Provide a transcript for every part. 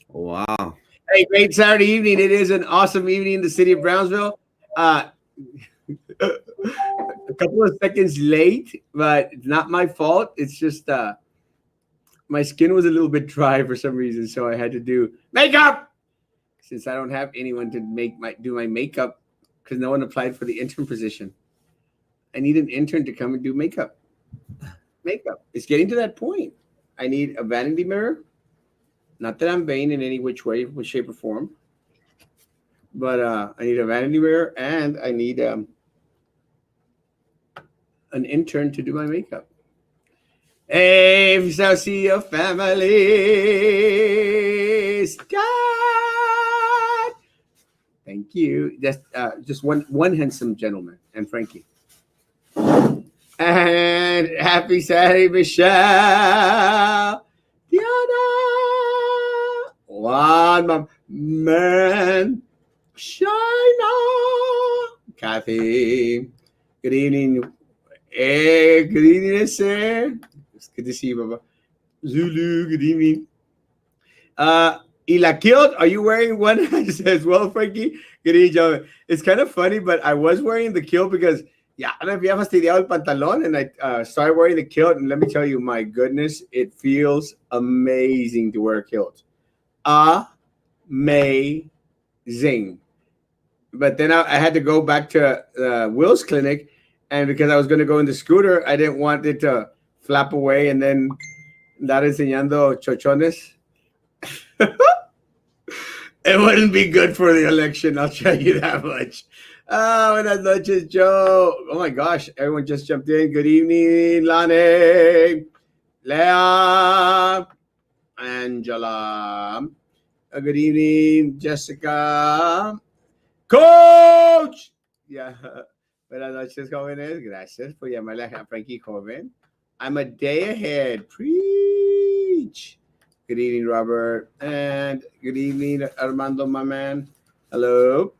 Wow. Hey, great Saturday evening. It is an awesome evening in the city of Brownsville. Uh, a couple of seconds late, but it's not my fault. It's just my skin was a little bit dry for some reason, so I had to do makeup since I don't have anyone to do my makeup because no one applied for the intern position. I need an intern to come and do makeup. Makeup. It's getting to that point. I need a vanity mirror. Not that I'm vain in any which way, which shape or form, but I need a vanity mirror and I need an intern to do my makeup. Hey, if you see your family, Scott. Thank you. Just one handsome gentleman and Frankie. And happy Saturday, Michelle. Diana. One man. China. Kathy. Good evening. Hey, good evening, sir. It's good to see you, Baba. Zulu, good evening. Y la kilt, are you wearing one as well, Frankie? Good evening, gentlemen. It's kind of funny, but I was wearing the kilt because me había fastidiado el pantalón, and I started wearing the kilt, and let me tell you, my goodness, it feels amazing to wear a kilt. Amazing. But then I had to go back to Will's clinic, and because I was going to go in the scooter, I didn't want it to flap away and then dar enseñando chochones. It wouldn't be good for the election, I'll tell you that much. Buenas noches, Joe. Oh my gosh, everyone just jumped in. Good evening, Lane, Leah, Angela. Good evening, Jessica. Coach! Yeah. Buenas noches, jóvenes. Gracias por llamarle a Frankie joven. I'm a day ahead. Preach. Good evening, Robert. And good evening, Armando, my man. Hello.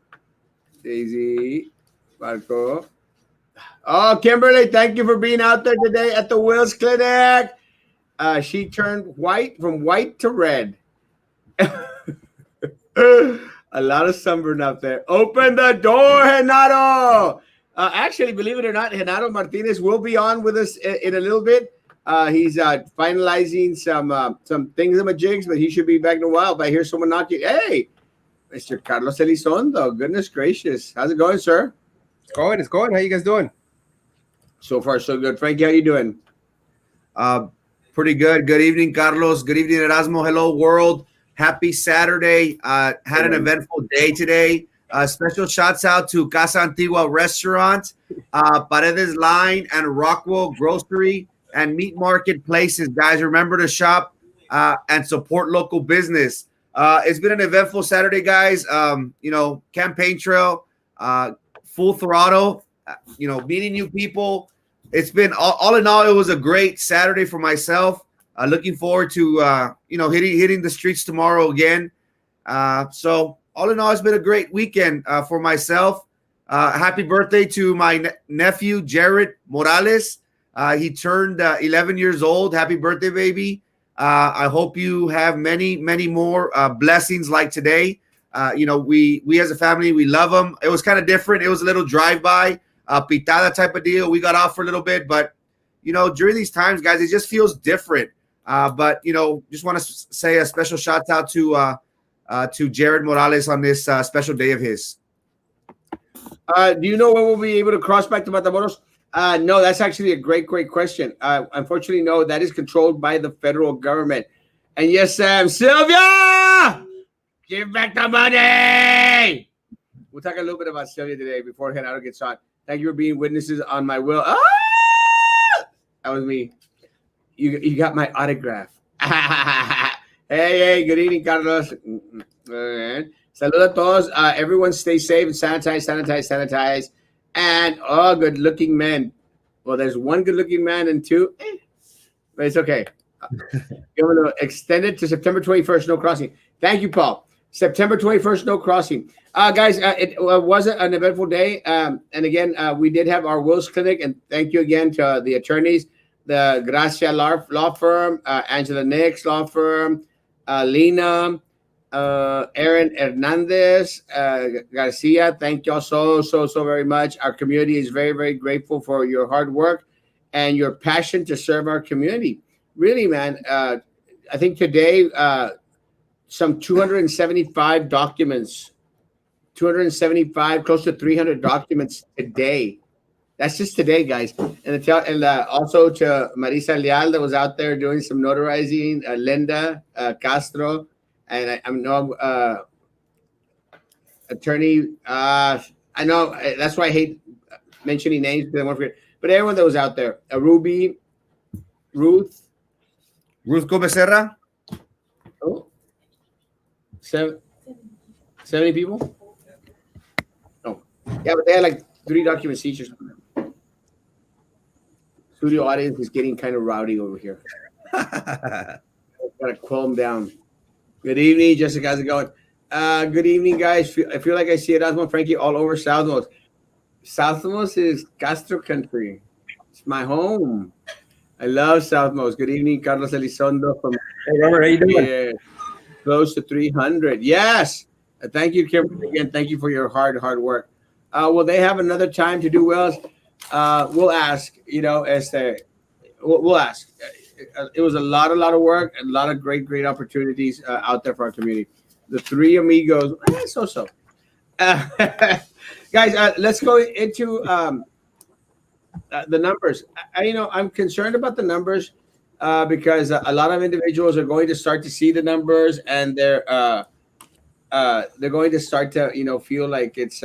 Daisy. Marco. Oh, Kimberly, thank you for being out there today at the Wills Clinic. She turned from white to red. A lot of sunburn out there. Open the door, Renato. Actually, believe it or not, Renato Martinez will be on with us in a little bit. He's finalizing some things in my jigs, but he should be back in a while. But I hear someone knocking. Hey, Mr. Carlos Elizondo. Goodness gracious. How's it going, sir? It's going. How you guys doing? So far, so good. Frankie, how you doing? Pretty good. Good evening, Carlos. Good evening, Erasmo. Hello, world. Happy Saturday. Had an eventful day today. Special shouts out to Casa Antigua Restaurant, Paredes Line, and Rockwell Grocery and Meat Market Places. Guys, remember to shop and support local business. It's been an eventful Saturday, guys. Campaign trail, full throttle, meeting new people. It's been all in all, it was a great Saturday for myself. Looking forward to, hitting the streets tomorrow again. So all in all, it's been a great weekend for myself. Happy birthday to my nephew, Jared Morales. He turned 11 years old. Happy birthday, baby. I hope you have many, many more blessings like today. We as a family, we love him. It was kind of different. It was a little drive-by, pitada type of deal. We got off for a little bit, but, during these times, guys, it just feels different. But just want to say a special shout out to Jared Morales on this special day of his. Do you know when we'll be able to cross back to Matamoros? No, that's actually a great question. Unfortunately, no, that is controlled by the federal government. And yes, Sam, Sylvia, give back the money. We'll talk a little bit about Sylvia today before Renato gets on. Thank you for being witnesses on my will. That was me. You got my autograph. Hey, good evening, Carlos. Saludos a todos. Everyone stay safe and sanitize. And good-looking men. Well, there's one good-looking man and two. But it's okay. Give it extend it to September 21st, no crossing. Thank you, Paul. September 21st, no crossing. Guys, it wasn't an eventful day. And again, we did have our Wills Clinic. And thank you again to the attorneys, the Gracia Law Firm, Angela Nix Law Firm, Lena, Aaron Hernandez Garcia, thank y'all so very much. Our community is very grateful for your hard work and your passion to serve our community. Really, man. I think today some 275 documents, 275, close to 300 documents today. That's just today, guys. And also to Marisa Leal that was out there doing some notarizing, Linda Castro, and I know attorney. I know that's why I hate mentioning names because I want to forget. But everyone that was out there, Ruby, Ruth, Becerra. oh, 70 people. Oh, yeah, but they had like 3 documents each or something. Studio audience is getting kind of rowdy over here. Gotta calm down. Good evening, Jessica. How's it going? Good evening, guys. I feel like I see Erasmo Frankie all over Southmost. Southmost is Castro country. It's my home. I love Southmost. Good evening, Carlos Elizondo from Hey, Robert, how you doing? here. Close to 300. Yes. Thank you, Kim. Again, thank you for your hard work. Will they have another time to do well? We'll ask. You know, we'll ask. It was a lot of work, and a lot of great opportunities out there for our community. The 3 amigos, so. Guys, let's go into the numbers. I'm concerned about the numbers because a lot of individuals are going to start to see the numbers, and they're going to start to feel like it's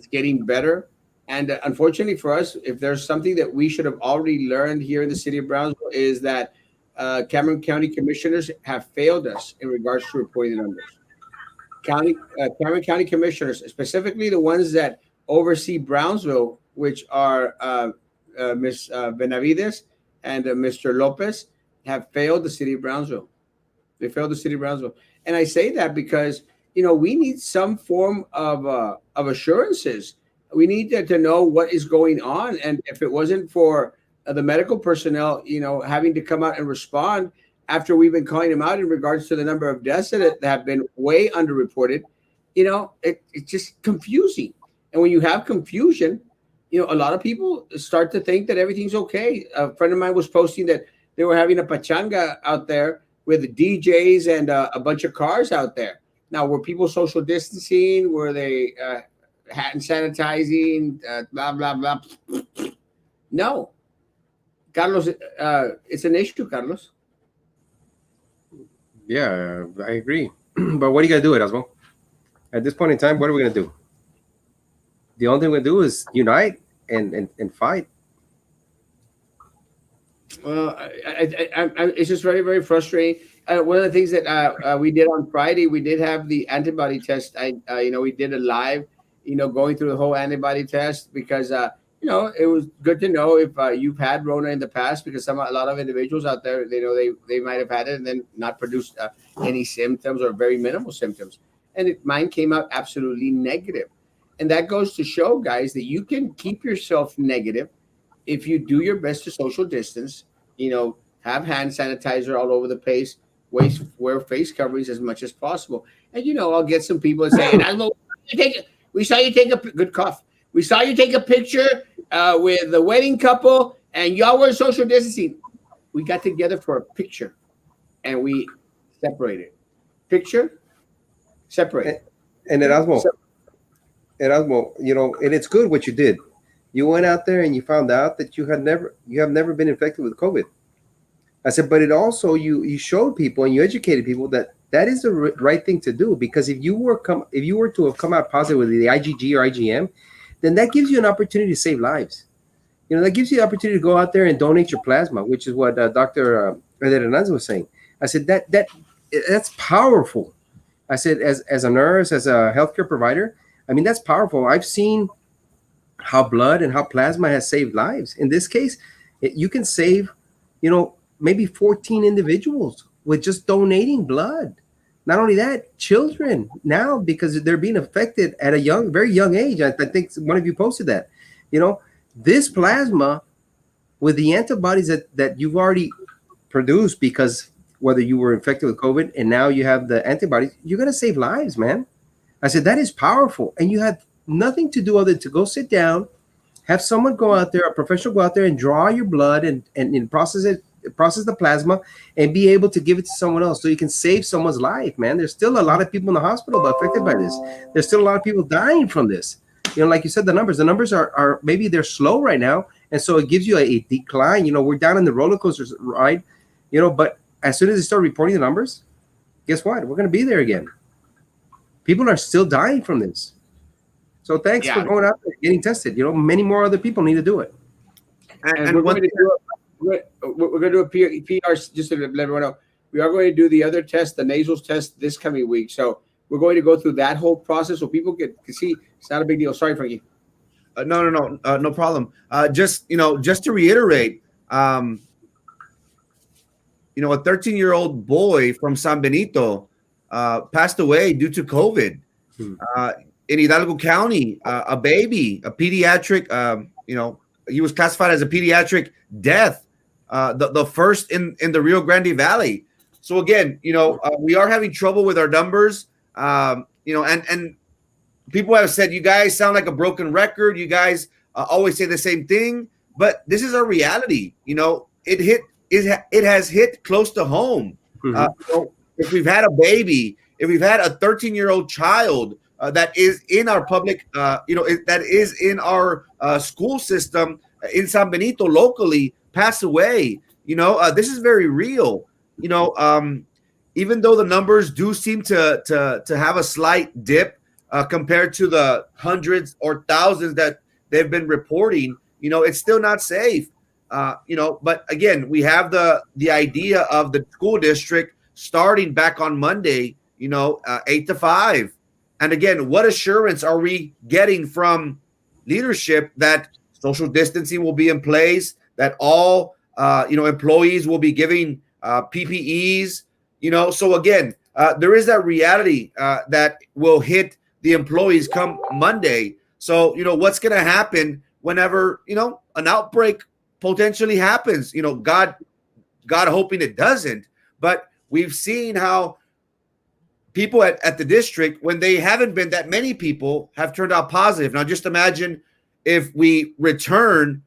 getting better. And unfortunately for us, if there's something that we should have already learned here in the city of Brownsville, is that Cameron County commissioners have failed us in regards to reporting the numbers. Cameron County commissioners, specifically the ones that oversee Brownsville, which are Ms. Benavides and Mr. Lopez, have failed the city of Brownsville. They failed the city of Brownsville. And I say that because, we need some form of assurances. We need to know what is going on. And if it wasn't for the medical personnel, having to come out and respond after we've been calling them out in regards to the number of deaths that have been way underreported, it's just confusing. And when you have confusion, a lot of people start to think that everything's okay. A friend of mine was posting that they were having a pachanga out there with DJs and a bunch of cars out there. Now, were people social distancing? Were they hand sanitizing? Blah, blah, blah. No. Carlos, it's an issue, Carlos. Yeah, I agree. But what are you going to do, Erasmo? At this point in time, what are we going to do? The only thing we do is unite and fight. Well, it's just very frustrating. One of the things that we did on Friday, we did have the antibody test. We did a live, going through the whole antibody test because, it was good to know if you've had Rona in the past, because a lot of individuals out there, they might have had it and then not produced any symptoms or very minimal symptoms. And mine came out absolutely negative. And that goes to show, guys, that you can keep yourself negative if you do your best to social distance, have hand sanitizer all over the place, wear face coverings as much as possible. And, I'll get some people that say, we saw you take a good cough. We saw you take a picture with the wedding couple and y'all were social distancing. We got together for a picture and we separated. Picture, separate. And Erasmo, and it's good what you did. You went out there and you found out that you have never been infected with COVID. I said, but it also you showed people and you educated people that is the right thing to do, because if you were to have come out positive with the IgG or IgM, then that gives you an opportunity to save lives. That gives you the opportunity to go out there and donate your plasma, which is what Dr. Hernandez was saying. I said that's powerful. I said as a nurse, as a healthcare provider, I mean, that's powerful. I've seen how blood and how plasma has saved lives. In this case, you can save, maybe 14 individuals with just donating blood. Not only that, children now, because they're being affected at a very young age. I think one of you posted that. This plasma with the antibodies that you've already produced, because whether you were infected with COVID and now you have the antibodies, you're going to save lives, man. I said, that is powerful. And you had nothing to do other than to go sit down, have someone go out there, a professional go out there and draw your blood and process it, process the plasma, and be able to give it to someone else so you can save someone's life, man. There's still a lot of people in the hospital affected by this. There's still a lot of people dying from this. You know, like you said, the numbers are maybe they're slow right now. And so it gives you a decline. You know, we're down in the roller coaster ride, you know, but as soon as they start reporting the numbers, guess what? We're going to be there again. People are still dying from this. So thanks for going out there getting tested. You know, many more other people need to do it. And we're going to do a PR just to let everyone know. We are going to do the other test, the nasal test, this coming week. So we're going to go through that whole process so people can see it's not a big deal. Sorry, Frankie. No problem. Just to reiterate, a 13-year-old boy from San Benito passed away due to COVID. In Hidalgo County, a baby, a pediatric, he was classified as a pediatric death, the first in the Rio Grande Valley. So again, we are having trouble with our numbers, and people have said, you guys sound like a broken record. You guys always say the same thing, but this is our reality. It has hit close to home. If we've had a baby, if we've had a 13-year-old child that is in our public, that is in our school system in San Benito locally pass away, this is very real. Even though the numbers do seem to have a slight dip compared to the hundreds or thousands that they've been reporting, it's still not safe. But again, we have the idea of the school district starting back on Monday, 8 to 5. And again, what assurance are we getting from leadership that social distancing will be in place, that all, employees will be giving PPEs, So again, there is that reality that will hit the employees come Monday. So, what's going to happen whenever, an outbreak potentially happens, God hoping it doesn't. But we've seen how people at the district, when they haven't been that many people, have turned out positive. Now, just imagine if we return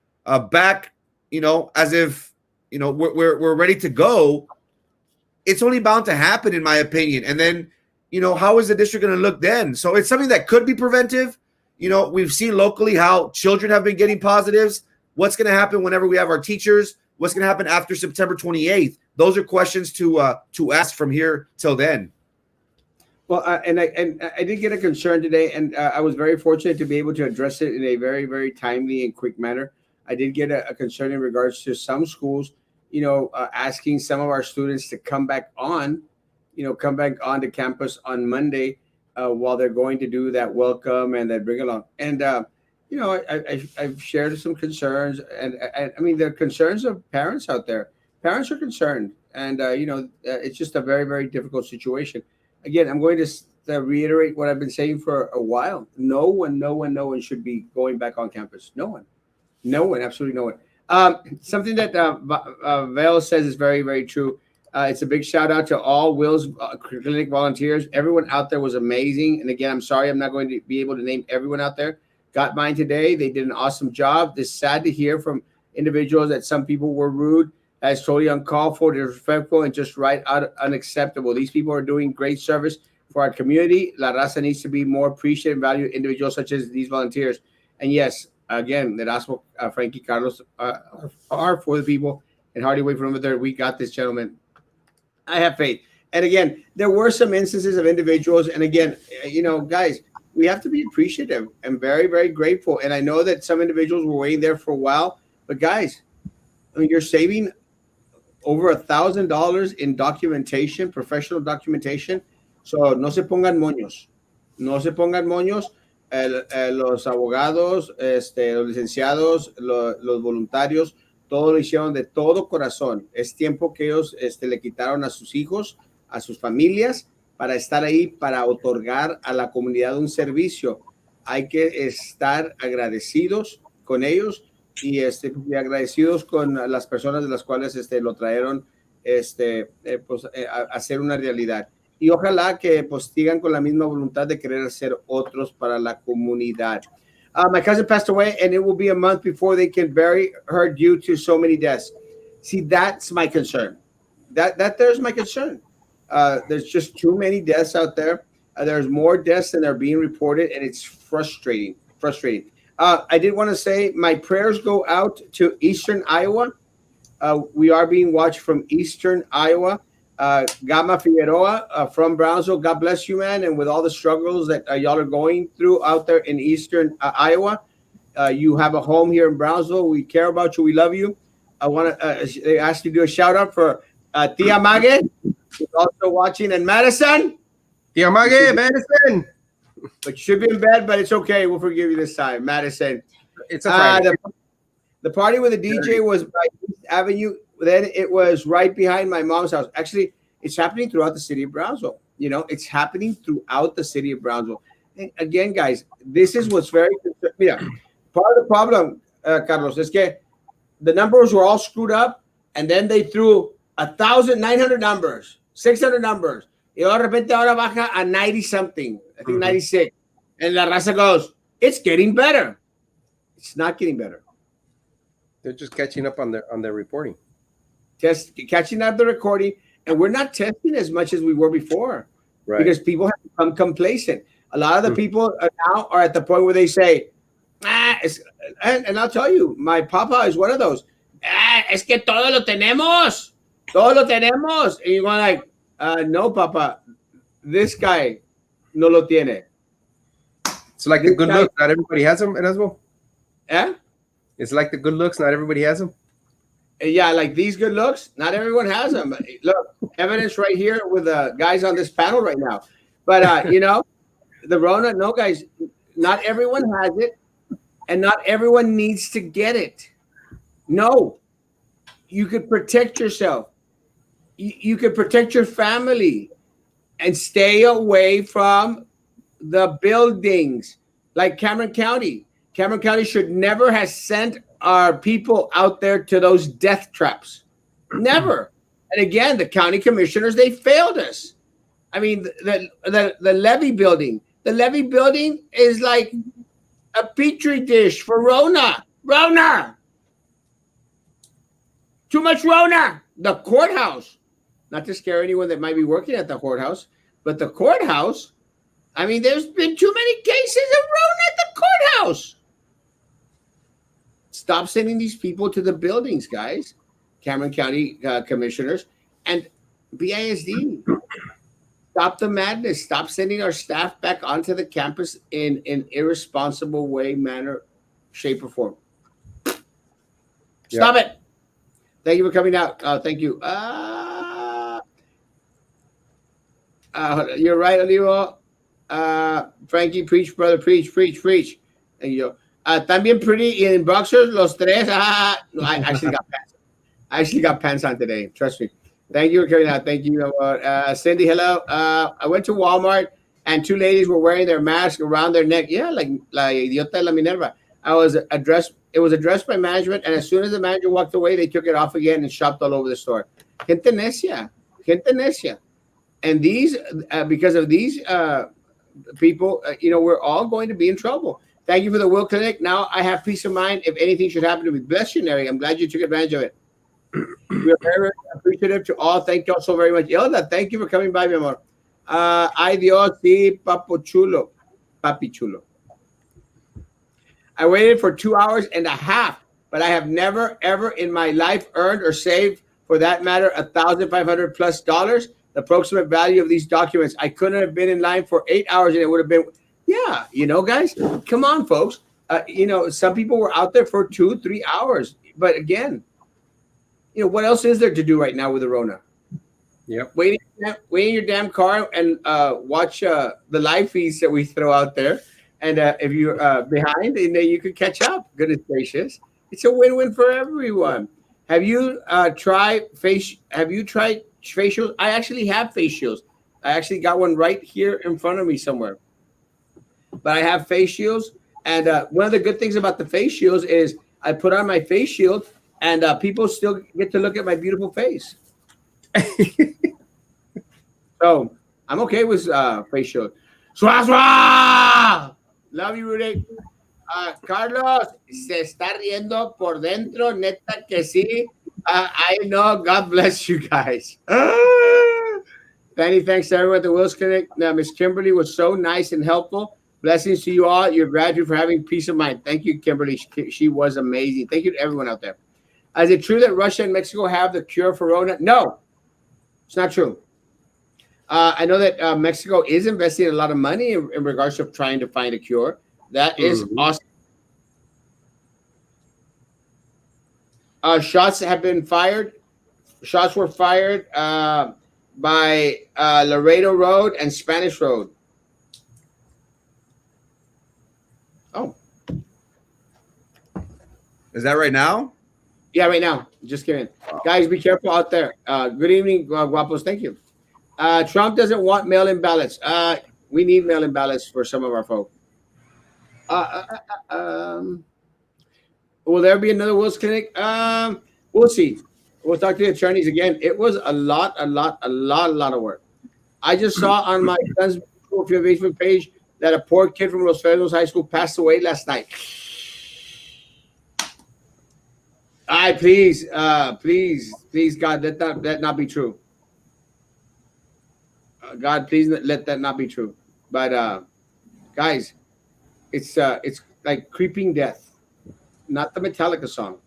back, as if, we're ready to go. It's only bound to happen, in my opinion. And then, how is the district going to look then? So it's something that could be preventive. We've seen locally how children have been getting positives. What's going to happen whenever we have our teachers? What's going to happen after September 28th? Those are questions to ask from here till then. Well, and I did get a concern today, and I was very fortunate to be able to address it in a very, very timely and quick manner. I did get a concern in regards to some schools, asking some of our students to come back on to campus on Monday while they're going to do that welcome and that bring along. And, I've shared some concerns, and I mean, the concerns of parents out there. Parents are concerned, and, it's just a very, very difficult situation. Again, I'm going to reiterate what I've been saying for a while. No one should be going back on campus. No one, absolutely no one. Something that Val says is very, very true. It's a big shout out to all Will's clinic volunteers. Everyone out there was amazing. And again, I'm sorry, I'm not going to be able to name everyone out there. Got mine today. They did an awesome job. It's sad to hear from individuals that some people were rude. That's totally uncalled for, disrespectful, and just right out unacceptable. These people are doing great service for our community. La Raza needs to be more appreciated and valued individuals such as these volunteers. And yes, again, Erasmo, Frankie, Carlos are for the people, and hardly wait for them there. We got this, gentlemen. I have faith. And again, there were some instances of individuals, and again, guys, we have to be appreciative and very, very grateful. And I know that some individuals were waiting there for a while, but guys, I mean, you're saving over $1,000 in documentation, professional documentation. So no se pongan moños. No se pongan moños. Los abogados, los licenciados, los voluntarios, todo lo hicieron de todo corazón. Es tiempo que ellos le quitaron a sus hijos, a sus familias, para estar ahí, para otorgar a la comunidad un servicio. Hay que estar agradecidos con ellos y agradecidos con las personas de las cuales lo trajeron hacer una realidad. Y ojalá que pues sigan con la misma voluntad de querer hacer otros para la comunidad. My cousin passed away, and it will be a month before they can bury her due to so many deaths. See, that's my concern. That there's my concern. There's just too many deaths out there. There's more deaths than are being reported, and it's frustrating. Frustrating. I did want to say my prayers go out to Eastern Iowa. We are being watched from Eastern Iowa. Gama Figueroa from Brownsville. God bless you, man. And with all the struggles that y'all are going through out there in Eastern Iowa, you have a home here in Brownsville. We care about you. We love you. I want to they asked you to do a shout out for Tia Mage, who's also watching in Madison. Tia Mage, Madison. But you should be in bed, but it's okay. We'll forgive you this time, Madison. It's a Friday. The party with the DJ was by East Avenue. Then it was right behind my mom's house. Actually, it's happening throughout the city of Brownsville. You know, it's happening throughout the city of Brownsville. And again, guys, this is what's very. Yeah, part of the problem, Carlos, is que the numbers were all screwed up, and then they threw 1,900 numbers, 600 numbers. Y de repente ahora baja a 90 something, I think 96. And la raza goes, it's getting better. It's not getting better. They're just catching up on their reporting. Catching up the recording, and we're not testing as much as we were before. Right. Because people have become complacent. A lot of the people now are at the point where they say, and I'll tell you, my papa is one of those. Es que todo lo tenemos. Todo lo tenemos. And you're going like, no, Papa, this guy no lo tiene. It's like the good looks. Not everybody has them, Erasmo. Eh? It's like the good looks. Not everybody has them. Yeah, like these good looks. Not everyone has them. Look, evidence right here with the guys on this panel right now. But, you know, the Rona, no, guys, not everyone has it. And not everyone needs to get it. No. You could protect yourself. You could protect your family and stay away from the buildings like Cameron County. Cameron County should never have sent our people out there to those death traps. Never. And again, the county commissioners, they failed us. I mean, the levee building. The levee building is like a petri dish for Rona. Rona! Too much Rona. The courthouse. Not to scare anyone that might be working at the courthouse, but the courthouse, I mean, there's been too many cases of Rona at the courthouse. Stop sending these people to the buildings, guys. Cameron County commissioners and BISD. Stop the madness. Stop sending our staff back onto the campus in an irresponsible way, manner, shape, or form. Stop it. Thank you for coming out. Thank you. You're right, Olivo. Frankie, preach, brother, preach. And you también pretty in boxers, los tres. No, I actually got pants. I actually got pants on today. Trust me. Thank you for coming out. Thank you. Cindy, hello. I went to Walmart and two ladies were wearing their mask around their neck. Yeah, like La Idiota de la Minerva. It was addressed by management, and as soon as the manager walked away, they took it off again and shopped all over the store. Gente necia. And these, because of these people, you know, we're all going to be in trouble. Thank you for the Will Clinic. Now I have peace of mind if anything should happen to me. Bless you, Neri. I'm glad you took advantage of it. We are very, very appreciative to all. Thank you all so very much. Elda, thank you for coming by, mi amor. Ay Dios, sí, papo chulo. Papi chulo. I waited for 2 hours and a half, but I have never, ever in my life earned or saved, for that matter, $1,500 plus. The approximate value of these documents. I couldn't have been in line for 8 hours, and it would have been, yeah, you know, guys, come on, folks. You know, some people were out there for 2-3 hours, but again, you know, what else is there to do right now with the Rona? Yep. Wait in your damn car and watch the live feeds that we throw out there. And if you're behind, and you could catch up. Goodness gracious, it's a win-win for everyone. Have you tried facials? I actually have face shields. I actually got one right here in front of me somewhere. But I have face shields, and one of the good things about the face shields is I put on my face shield, and people still get to look at my beautiful face. So I'm okay with face shield. Swah, swah! Love you, Rudy. Carlos, se está riendo por dentro, neta que sí. I know. God bless you guys. Many thanks to everyone at the Wills Clinic. Miss Kimberly was so nice and helpful. Blessings to you all. You're gratitude for having peace of mind. Thank you, Kimberly. She was amazing. Thank you to everyone out there. Is it true that Russia and Mexico have the cure for Rona? No, it's not true. I know that Mexico is investing a lot of money in regards to trying to find a cure. That is awesome. Shots have been fired. Shots were fired by Laredo Road and Spanish Road. Oh. Is that right now? Yeah, right now. Just kidding. Guys, be careful out there. Good evening, Guapos. Thank you. Trump doesn't want mail-in ballots. We need mail-in ballots for some of our folk. Will there be another Wills Clinic? We'll see. We'll talk to the attorneys again. It was a lot of work. I just saw on my son's Facebook page that a poor kid from Los Fresnos High School passed away last night. Please, God, let that not be true. God, please let that not be true. But guys, it's like creeping death. Not the Metallica song.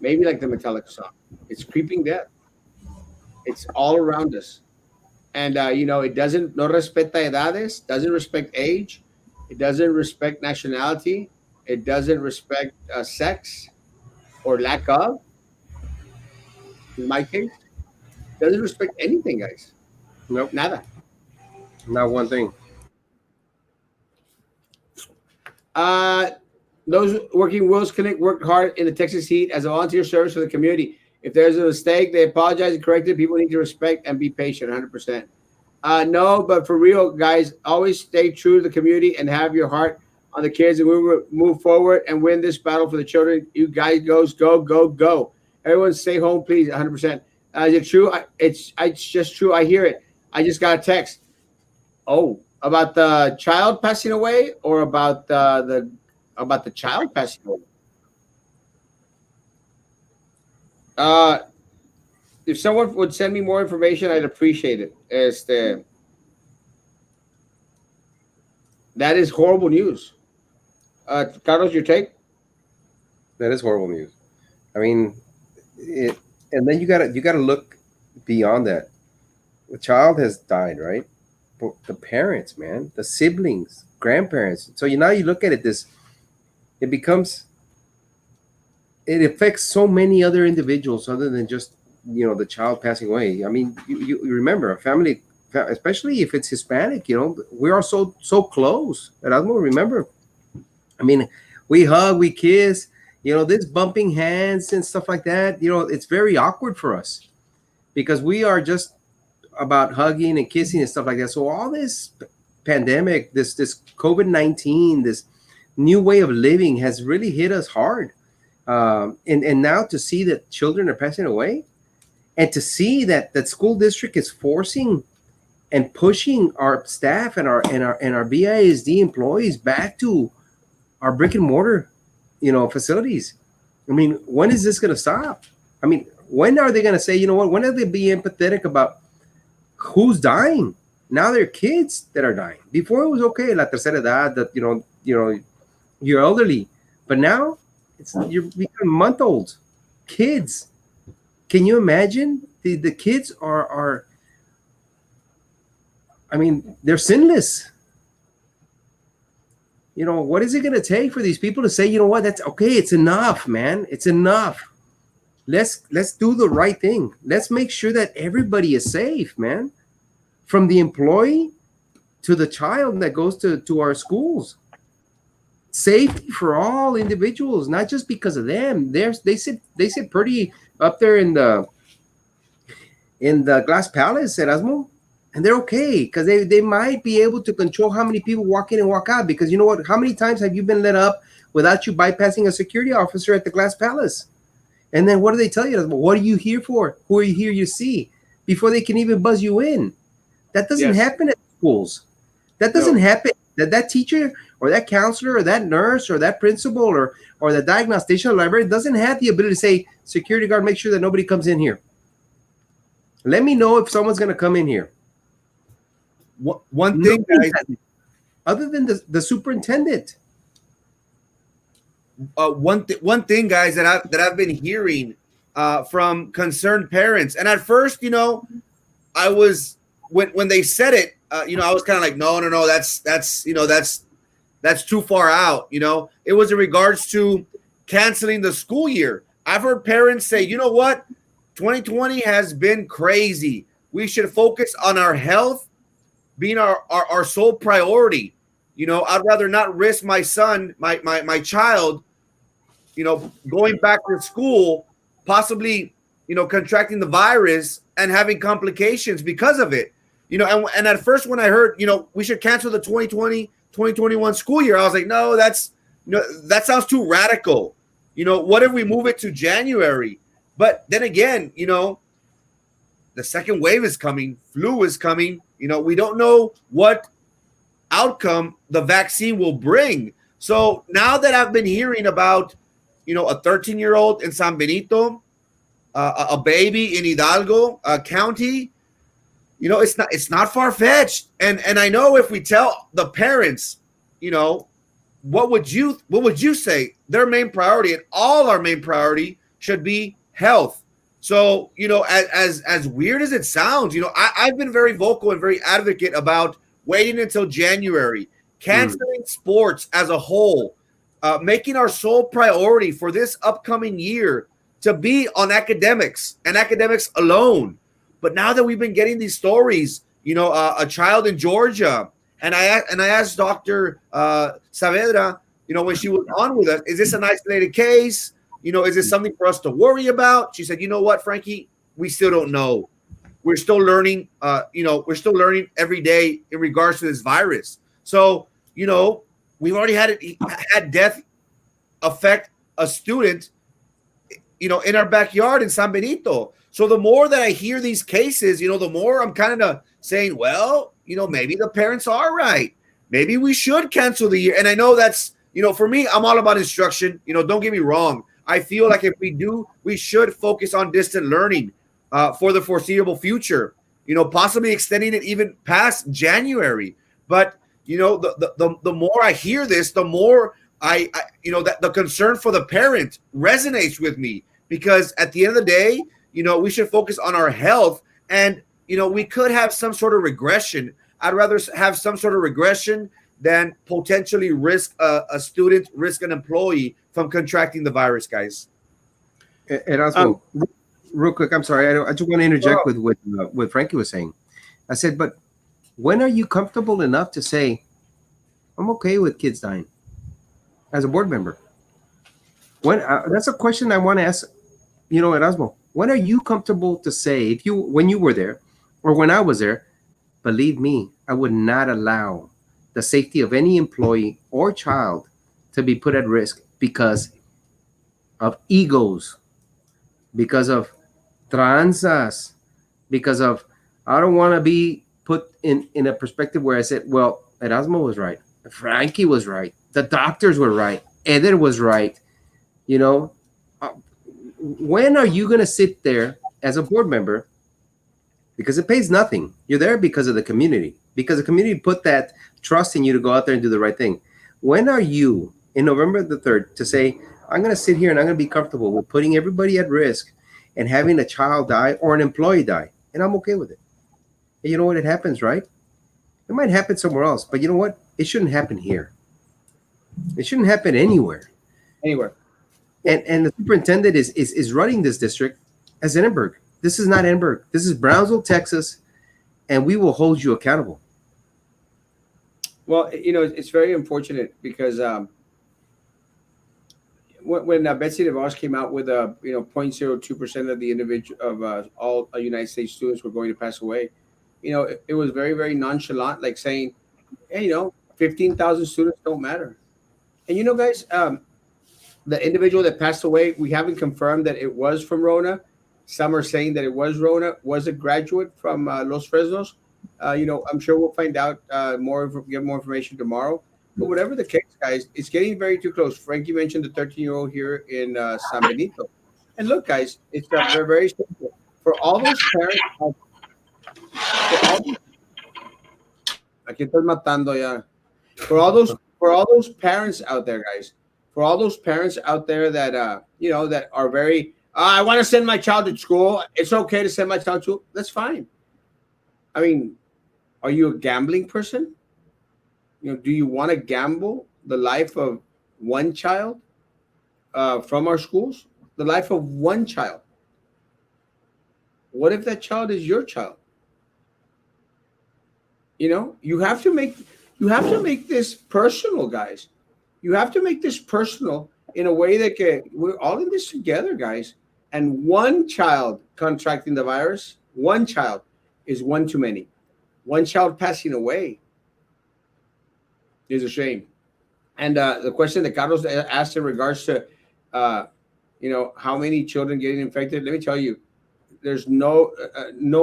Maybe like the Metallica song. It's creeping death. It's all around us. And, it doesn't, no respeta edades, doesn't respect age. It doesn't respect nationality. It doesn't respect sex or lack of. In my case, it doesn't respect anything, guys. Nope. Nada. Not one thing. Those working Wills Clinic worked hard in the Texas heat as a volunteer service for the community. If there's a mistake, they apologize and correct it. People need to respect and be patient, 100%. No, but for real, guys, always stay true to the community and have your heart on the kids, and we will move forward and win this battle for the children. You guys go. Everyone stay home, please, 100%. Is it true? It's just true. I hear it. I just got a text. Oh, about the child passing away or about the child passing away? If someone would send me more information, I'd appreciate it. That is horrible news. Carlos, your take? That is horrible news. I mean, and then you gotta look beyond that. The child has died, right? But the parents, man, the siblings, grandparents. So now you look at it, it affects so many other individuals other than just the child passing away. I mean, you remember a family, especially if it's Hispanic, we are so close. Erasmo, remember? I mean, we hug, we kiss, this bumping hands and stuff like that. It's very awkward for us because we are just about hugging and kissing and stuff like that. So all this pandemic, this COVID-19, this new way of living has really hit us hard. And now to see that children are passing away, and to see that school district is forcing and pushing our staff and our BISD employees back to our brick and mortar, facilities. I mean, when is this going to stop? I mean, when are they going to say, when are they being empathetic about who's dying? Now they're kids that are dying. Before it was okay, la tercera edad, that you're elderly, but now you're becoming month-olds, kids. Can you imagine? The kids are I mean, they're sinless. What is it going to take for these people to say, what, that's okay, it's enough, man, it's enough. Let's do the right thing. Let's make sure that everybody is safe, man, from the employee to the child that goes to our schools. Safety for all individuals, not just because of them. They sit pretty up there in the Glass Palace, Erasmo, and they're okay because they might be able to control how many people walk in and walk out. Because you know what? How many times have you been let up without you bypassing a security officer at the Glass Palace? And then what do they tell you? What are you here for? Who are you here to see? Before they can even buzz you in. That doesn't Yes. happen at schools. That doesn't No. happen. That teacher or that counselor or that nurse or that principal or the diagnostician or librarian doesn't have the ability to say, security guard, make sure that nobody comes in here. Let me know if someone's going to come in here. One thing, Nobody guys, has it, other than the superintendent. one thing, guys, that I've been hearing from concerned parents, and at first, I was when they said it, I was kind of like, no, no, no, that's too far out. It was in regards to canceling the school year. I've heard parents say, you know what, 2020 has been crazy. We should focus on our health being our sole priority. I'd rather not risk my son, my child, going back to school, possibly, contracting the virus and having complications because of it. And at first when I heard, we should cancel the 2020-2021 school year, I was like, no, that sounds too radical. What if we move it to January? But then again, the second wave is coming, flu is coming. We don't know what outcome the vaccine will bring. So now that I've been hearing about, a 13-year-old in San Benito, a baby in Hidalgo County, it's not far fetched. And I know if we tell the parents, what would you say their main priority, and all our main priority should be health. So, as weird as it sounds, I've been very vocal and very advocate about waiting until January, canceling sports as a whole, making our sole priority for this upcoming year to be on academics and academics alone. But now that we've been getting these stories, a child in Georgia, and I asked Dr. Saavedra, when she was on with us, is this an isolated case? Is this something for us to worry about? She said, you know what, Frankie, we still don't know. We're still learning, we're still learning every day in regards to this virus. So, we've already had death affect a student, in our backyard in San Benito. So the more that I hear these cases, the more I'm kind of saying, well, maybe the parents are right. Maybe we should cancel the year. And I know that's, for me, I'm all about instruction. Don't get me wrong. I feel like if we do, we should focus on distant learning for the foreseeable future, possibly extending it even past January. But, the more I hear this, the more I that the concern for the parent resonates with me, because at the end of the day, we should focus on our health, and, we could have some sort of regression. I'd rather have some sort of regression than potentially risk a student, risk an employee from contracting the virus, guys. Erasmo, real quick, I'm sorry. I just want to interject with what Frankie was saying. I said, but when are you comfortable enough to say, I'm okay with kids dying as a board member? When that's a question I want to ask, Erasmo. When are you comfortable to say, when you were there or when I was there, believe me, I would not allow the safety of any employee or child to be put at risk because of egos, because of tranzas, because of, I don't want to be put in a perspective where I said, well, Erasmo was right, Frankie was right, the doctors were right, Eder was right. When are you going to sit there as a board member? Because it pays nothing. You're there because of the community, because the community put that trust in you to go out there and do the right thing. When are you, in November the 3rd, to say, I'm going to sit here and I'm going to be comfortable with putting everybody at risk and having a child die or an employee die, and I'm okay with it? And you know what? It happens, right? It might happen somewhere else, but you know what? It shouldn't happen here. It shouldn't happen anywhere. Anywhere. And the superintendent is running this district as Edinburgh. This is not Edinburgh. This is Brownsville, Texas, and we will hold you accountable. Well, it's very unfortunate because when Betsy DeVos came out with 0.02% of the individual of all United States students were going to pass away, it was very, very nonchalant, like saying, hey, 15,000 students don't matter. And guys, The individual that passed away, we haven't confirmed that it was from Rona. Some are saying that it was Rona, was a graduate from Los Fresnos. I'm sure we'll find out get more information tomorrow. But whatever the case, guys, it's getting very too close. Frankie mentioned the 13-year-old here in San Benito. And look, guys, it's very, very simple. For all those parents, for all those, aquí estoy matando ya. For all those parents out there, guys, for all those parents out there that that are very, I want to send my child to school. It's okay to send my child to school. That's fine. I mean, are you a gambling person? Do you want to gamble the life of one child from our schools? The life of one child. What if that child is your child? You have to make this personal, guys. You have to make this personal in a way that we're all in this together, guys. And one child contracting the virus, one child is one too many. One child passing away is a shame. And the question that Carlos asked in regards to, how many children getting infected, let me tell you, there's no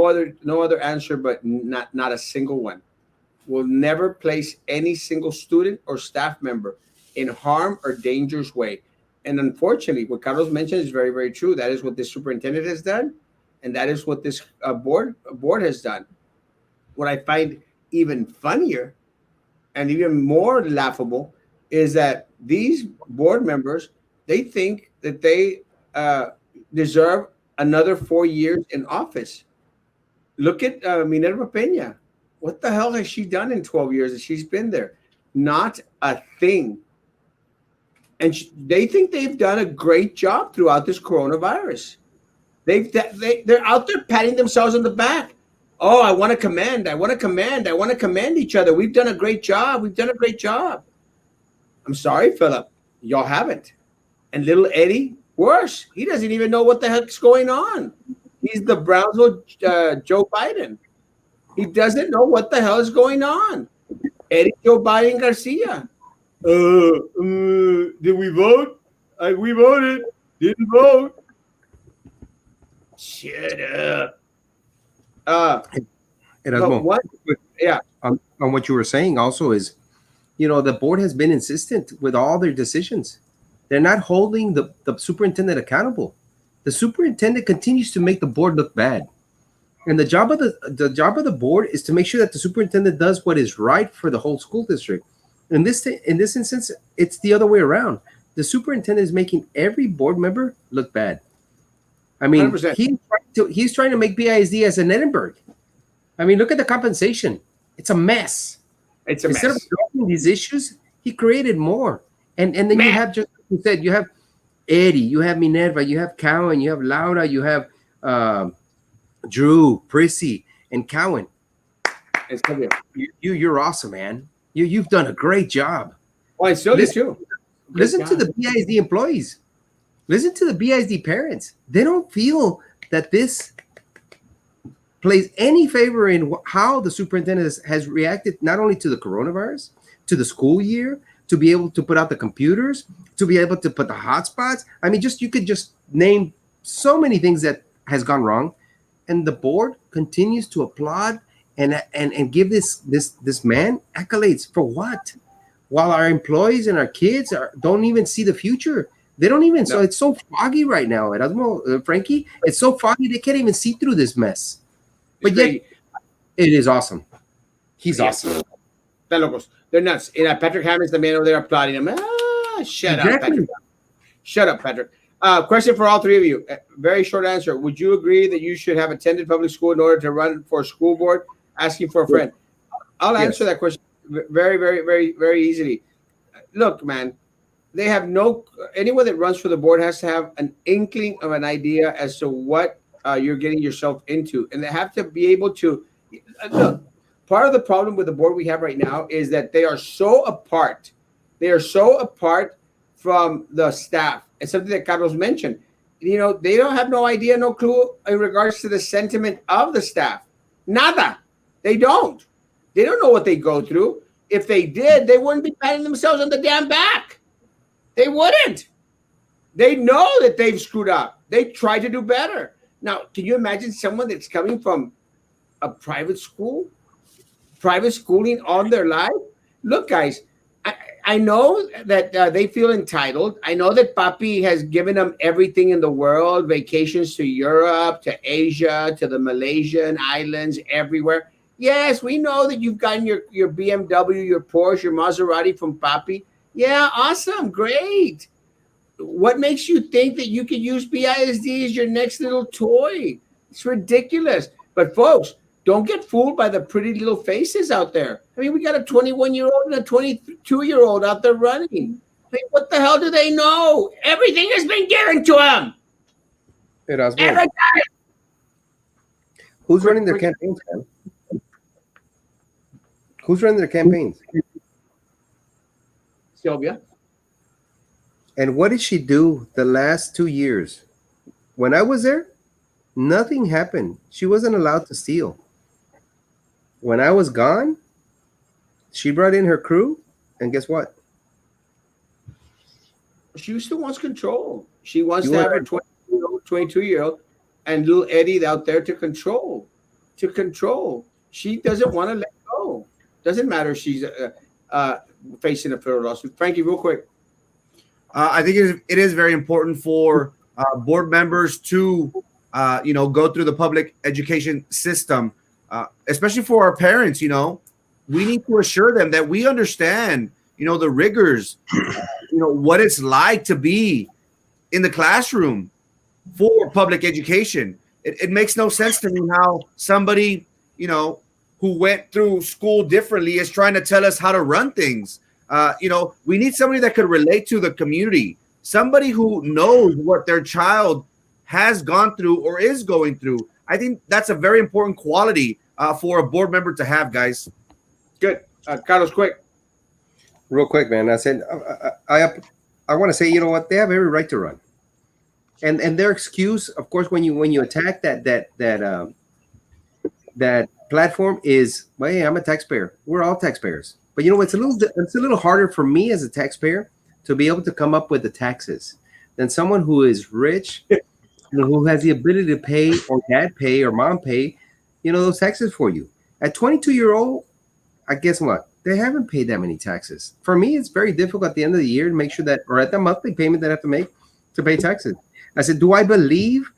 other answer, but not a single one. Will never place any single student or staff member in harm or dangerous way. And unfortunately, what Carlos mentioned is very, very true. That is what this superintendent has done, and that is what this board has done. What I find even funnier and even more laughable is that these board members, they think that they deserve another 4 years in office. Look at Minerva Peña. What the hell has she done in 12 years that she's been there? Not a thing. And they think they've done a great job throughout this coronavirus. They're out there patting themselves on the back. Oh, I want to commend each other. We've done a great job. I'm sorry, Philip. Y'all haven't. And little Eddie, worse. He doesn't even know what the heck's going on. He's the Brownsville Joe Biden. He doesn't know what the hell is going on. Eddie Joe Biden Garcia. Did we vote? We voted. Didn't vote. Shut up. Erasmo, yeah. on what you were saying also is, the board has been insistent with all their decisions. They're not holding the superintendent accountable. The superintendent continues to make the board look bad. And the job of the board is to make sure that the superintendent does what is right for the whole school district. In this instance, it's the other way around. The superintendent is making every board member look bad. I mean, 100%. he's trying to make BISD as in Edinburgh. I mean, look at the compensation. It's a mess. Instead of solving these issues, he created more. And then you have, just like you said, you have Eddie, you have Minerva, you have Cowan, you have Laura, you have Drew, Prissy, and Cowan. You're awesome, man. You've done a great job. Well, I still do too. Listen to the BISD employees. Listen to the BISD parents. They don't feel that this plays any favor in how the superintendent has reacted, not only to the coronavirus, to the school year, to be able to put out the computers, to be able to put the hotspots. I mean, you could just name so many things that has gone wrong. And the board continues to applaud and give this man accolades for what? While our employees and our kids don't even see the future. They don't even. No. So it's so foggy right now, Erasmo, Frankie. It's so foggy they can't even see through this mess. But yet, it is awesome. He's awesome. They're locos. They're nuts. And Patrick Hammond's the man over there applauding him. Shut up, Patrick. Shut up, Patrick. Question for all three of you. Very short answer. Would you agree that you should have attended public school in order to run for a school board? Asking for a friend. I'll answer that question very, very, very, very easily. Look, man, they have anyone that runs for the board has to have an inkling of an idea as to what you're getting yourself into. And they have to be able to look. Part of the problem with the board we have right now is that they are so apart. They are so apart from the staff. It's something that Carlos mentioned. They don't have no idea, no clue in regards to the sentiment of the staff. Nada. They don't. They don't know what they go through. If they did, they wouldn't be patting themselves on the damn back. They wouldn't. They know that they've screwed up. They try to do better. Now, can you imagine someone that's coming from a private school, private schooling all their life? Look, guys, I, I know that they feel entitled. I know that Papi has given them everything in the world, vacations to Europe, to Asia, to the Malaysian islands, everywhere. Yes, we know that you've gotten your BMW, your Porsche, your Maserati from Papi. Yeah, awesome, great. What makes you think that you can use BISD as your next little toy? It's ridiculous. But folks, don't get fooled by the pretty little faces out there. I mean, we got a 21-year-old and a 22-year-old out there running. I mean, what the hell do they know? Everything has been given to them. Erasmo, Every who's quick, running their quick, campaigns, man? Who's running their campaigns? Sylvia. And what did she do the last 2 years? When I was there, nothing happened. She wasn't allowed to steal. When I was gone, she brought in her crew, and guess what? She still wants control. She wants You to want have her 20-year-old, 22-year-old, and little Eddie out there to control. To control. She doesn't want to let go. Doesn't matter if she's facing a federal lawsuit. Frankie, real quick. I think it is very important for board members to, go through the public education system, especially for our parents. We need to assure them that we understand, the rigors, what it's like to be in the classroom for public education. It makes no sense to me how somebody, who went through school differently is trying to tell us how to run things. We need somebody that could relate to the community, somebody who knows what their child has gone through or is going through. I think that's a very important quality for a board member to have, guys. Good. Carlos, quick. Real quick, man. I said I want to say, you know what? They have every right to run, and their excuse, of course, when you attack that platform is, well, hey, I'm a taxpayer. We're all taxpayers. But it's a little harder for me as a taxpayer to be able to come up with the taxes than someone who is rich and who has the ability to pay, or dad pay, or mom pay, those taxes for you. At 22-year-old, I guess what? They haven't paid that many taxes. For me, it's very difficult at the end of the year to make sure that, or at the monthly payment that I have to make to pay taxes. I said, do I believe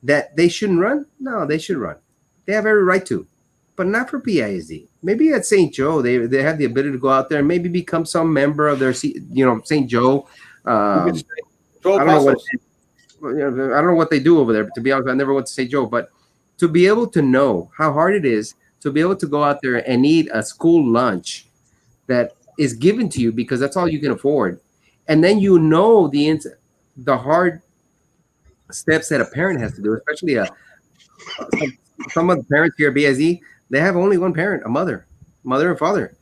that they shouldn't run? No, they should run. They have every right to. But not for BISD. Maybe at St. Joe, they have the ability to go out there and maybe become some member of their, St. Joe. I don't know what they do over there. But to be honest, I never went to St. Joe. But to be able to know how hard it is to be able to go out there and eat a school lunch that is given to you because that's all you can afford, and then the hard steps that a parent has to do, especially some of the parents here at BISD. They have only one parent, a mother and father.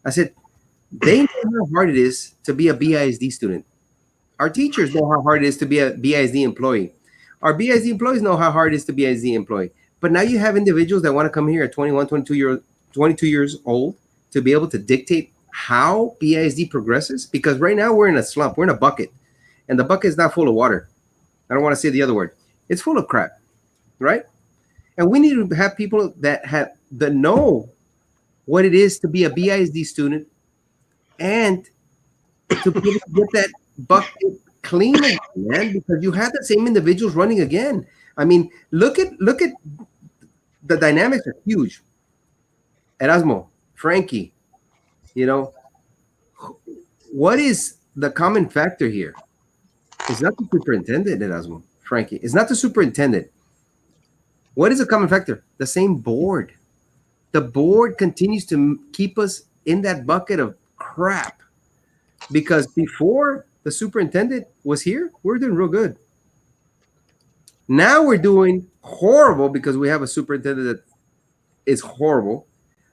I said, they know how hard it is to be a BISD student. Our teachers know how hard it is to be a BISD employee. Our BISD employees know how hard it is to be a BISD employee. But now you have individuals that want to come here at 21, 22 years old to be able to dictate how BISD progresses. Because right now we're in a slump. We're in a bucket. And the bucket is not full of water. I don't want to say the other word. It's full of crap, right? And we need to have people that know what it is to be a BISD student and to be able to get that bucket clean again, man, because you have the same individuals running again. I mean, look at the dynamics are huge. Erasmo, Frankie, what is the common factor here? It's not the superintendent, Erasmo, Frankie. It's not the superintendent. What is the common factor? The same board. The board continues to keep us in that bucket of crap because before the superintendent was here, we were doing real good. Now we're doing horrible because we have a superintendent that is horrible,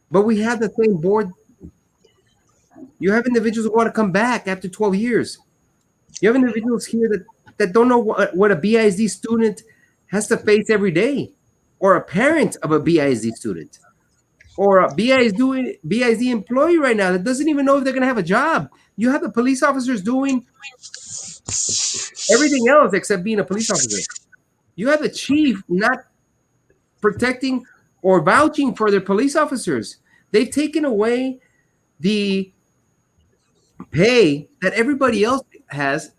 but we have the same board. You have individuals who want to come back after 12 years. You have individuals here that don't know what a BISD student has to face every day, or a parent of a BISD student. or a BISD employee right now that doesn't even know if they're going to have a job. You have the police officers doing everything else except being a police officer. You have the chief not protecting or vouching for their police officers. They've taken away the pay that everybody else has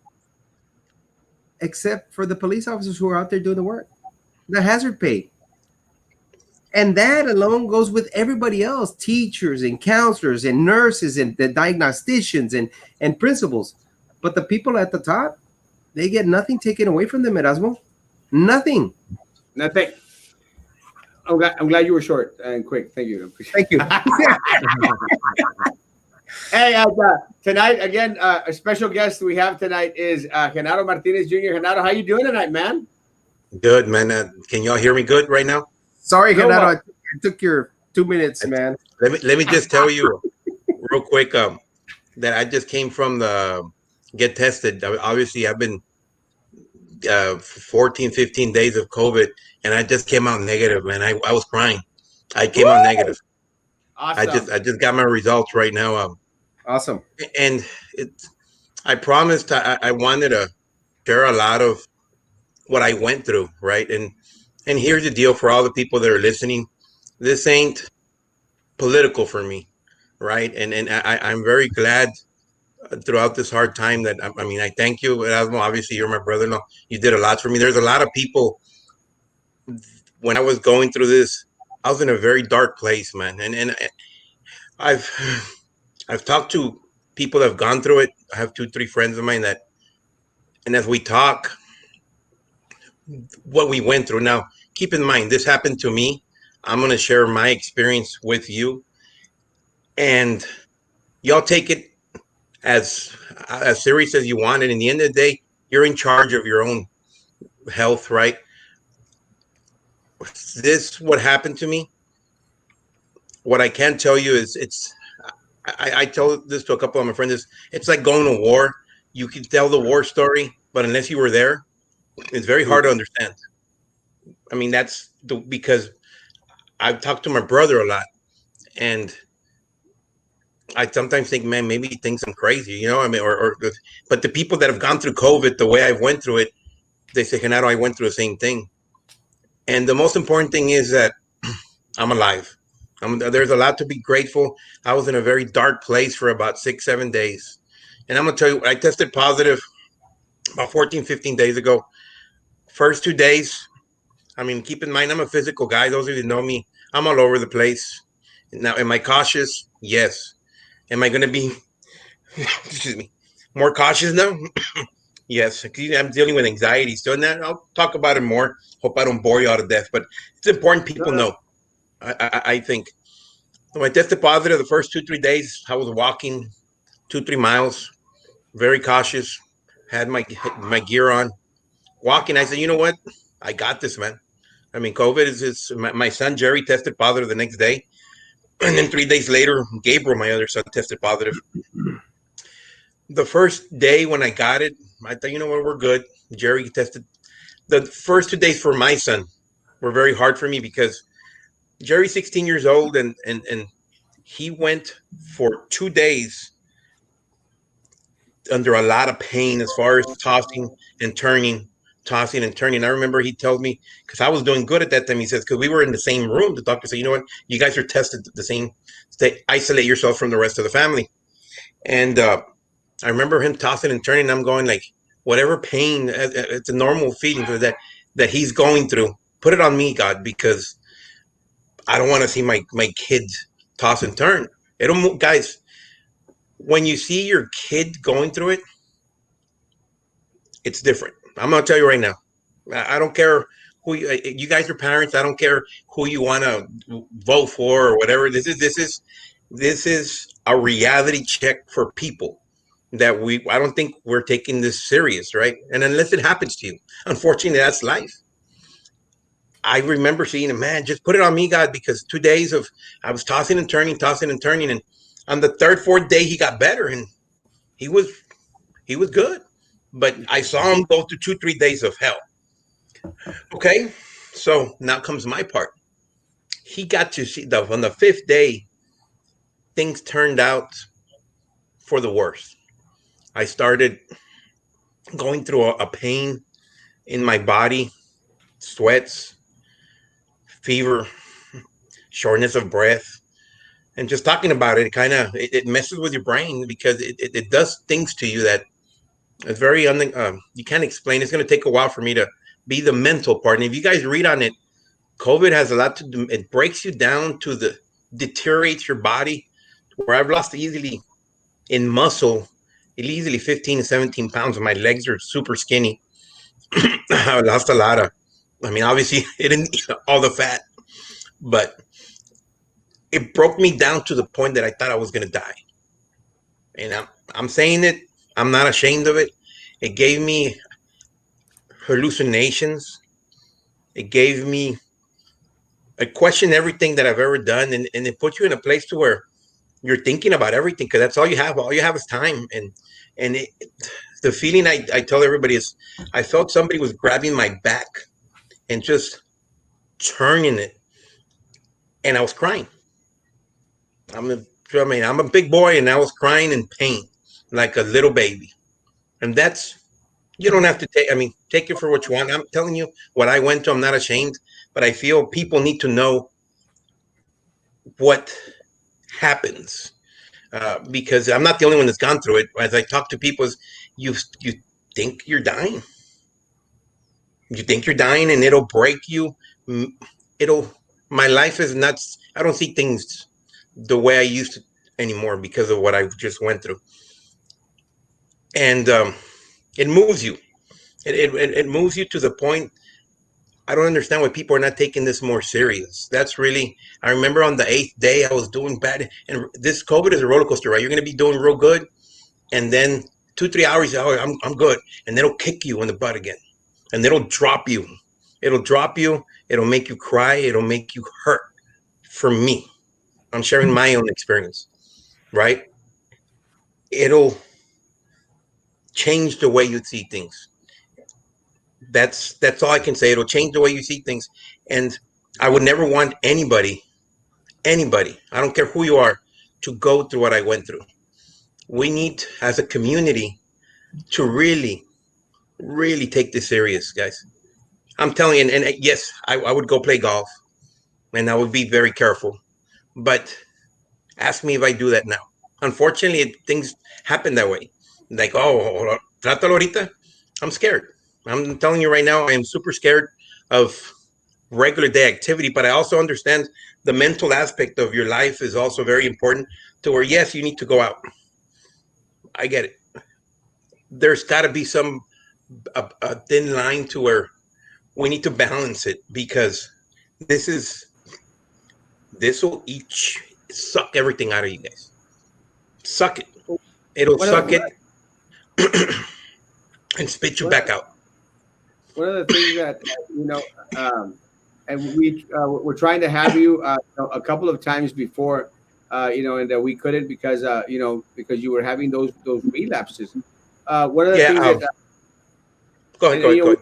except for the police officers who are out there doing the work, the hazard pay. And that alone goes with everybody else, teachers and counselors and nurses and the diagnosticians and principals. But the people at the top, they get nothing taken away from them, Erasmo. Nothing. Nothing. I'm glad you were short and quick. Thank you. Thank you. Hey, tonight again, a special guest we have tonight is Genaro Martinez Jr. Genaro, how you doing tonight, man? Good, man. Can y'all hear me good right now? Sorry, Genaro, I took your 2 minutes, man. Let me just tell you real quick that I just came from the get tested. Obviously, I've been 14, 15 days of COVID, and I just came out negative, man. I was crying. I came out negative. Awesome. I just got my results right now. Awesome. And I promised I wanted to share a lot of what I went through, right? And here's the deal for all the people that are listening. This ain't political for me, right? And I'm very glad throughout this hard time that, I mean, I thank you, Erasmo. Obviously, you're my brother-in-law. You did a lot for me. There's a lot of people, when I was going through this, I was in a very dark place, man. And I've talked to people that have gone through it. I have 2-3 friends of mine that, and as we talk, what we went through. Now, keep in mind, this happened to me. I'm going to share my experience with you, and y'all take it as serious as you want. And in the end of the day, you're in charge of your own health, right? This, what happened to me, what I can tell you is I tell this to a couple of my friends, it's like going to war. You can tell the war story, but unless you were there, it's very hard to understand. I mean, because I've talked to my brother a lot, and I sometimes think, man, maybe he thinks I'm crazy, you know? I mean, but the people that have gone through COVID the way I went through it, they say, Genaro, I went through the same thing. And the most important thing is that I'm alive. There's a lot to be grateful. I was in a very dark place for about 6-7 days. And I'm going to tell you, I tested positive about 14, 15 days ago. First 2 days, I mean, keep in mind, I'm a physical guy. Those of you who know me, I'm all over the place. Now, am I cautious? Yes. Am I going to be, excuse me, more cautious now? Yes. I'm dealing with anxiety still. And I'll talk about it more. Hope I don't bore you out to death. But it's important people know. I think. When I tested positive the first 2-3 days, I was walking 2-3 miles, very cautious, had my gear on, walking. I said, you know what? I got this, man. I mean, COVID is my son Jerry tested positive the next day. And then 3 days later, Gabriel, my other son, tested positive. The first day when I got it, I thought, you know what, we're good. Jerry tested. The first 2 days for my son were very hard for me because Jerry's 16 years old, and he went for 2 days under a lot of pain as far as tossing and turning. I remember he told me, because I was doing good at that time, he says, because we were in the same room, the doctor said, you know what, you guys are tested the same, isolate yourself from the rest of the family. And I remember him tossing and turning, and I'm going like, whatever pain, it's a normal feeling for that he's going through, put it on me, God, because I don't want to see my kids toss and turn. Guys, when you see your kid going through it, it's different. I'm gonna tell you right now. I don't care who you guys are parents. I don't care who you want to vote for or whatever. This is a reality check for people that I don't think we're taking this serious, right? And unless it happens to you, unfortunately, that's life. I remember seeing a man, just put it on me, God, because 2 days of I was tossing and turning, and on the third, fourth day he got better and he was good. But I saw him go through 2-3 days of hell. Okay, so now comes my part. he got to see on the fifth day, things turned out for the worst. I started going through a pain in my body, sweats, fever, shortness of breath, and just talking about it, it messes with your brain because it does things to you that it's very you can't explain. It's going to take a while for me to be the mental part. And if you guys read on it, COVID has a lot to do. It breaks you down to the deteriorates your body. Where I've lost easily in muscle, easily 15 to 17 pounds. And my legs are super skinny. I lost a lot of. I mean, obviously, it didn't eat all the fat, but it broke me down to the point that I thought I was going to die. And I'm saying it. I'm not ashamed of it. It gave me hallucinations. It gave me. I question everything that I've ever done, and it puts you in a place to where you're thinking about everything because that's all you have. All you have is time, and the feeling I tell everybody is, I felt somebody was grabbing my back and just turning it, and I was crying. I'm a big boy, and I was crying in pain like a little baby, and that's you don't have to take. I mean, take it for what you want. I'm telling you what I went through. I'm not ashamed, but I feel people need to know what happens because I'm not the only one that's gone through it. As I talk to people, you think you're dying. You think you're dying, and it'll break you. It'll. My life is nuts. I don't see things the way I used to anymore because of what I just went through, and it moves you. It moves you to the point. I don't understand why people are not taking this more serious. That's really. I remember on the 8th day, I was doing bad, and this COVID is a roller coaster, right? You're going to be doing real good, and then 2-3 hours, oh, I'm good, and it'll kick you in the butt again, and it'll drop you. It'll drop you. It'll make you cry. It'll make you hurt. For me, I'm sharing my own experience, right? It'll change the way you see things. That's all I can say. It'll change the way you see things, and I would never want anybody, I don't care who you are, to go through what I went through. We need, as a community, to really, really take this serious, guys. I'm telling you, and yes, I would go play golf, and I would be very careful. But ask me if I do that now. Unfortunately, things happen that way. Like, oh, trátalo ahorita. I'm scared. I'm telling you right now, I am super scared of regular day activity, but I also understand the mental aspect of your life is also very important to where, yes, you need to go out. I get it. There's got to be a thin line to where we need to balance it because this will each suck everything out of you guys. Suck it. It'll suck it and spit you back out. One of the things that and we're trying to have you a couple of times before, and that we couldn't because because you were having those relapses. One of the things that go ahead.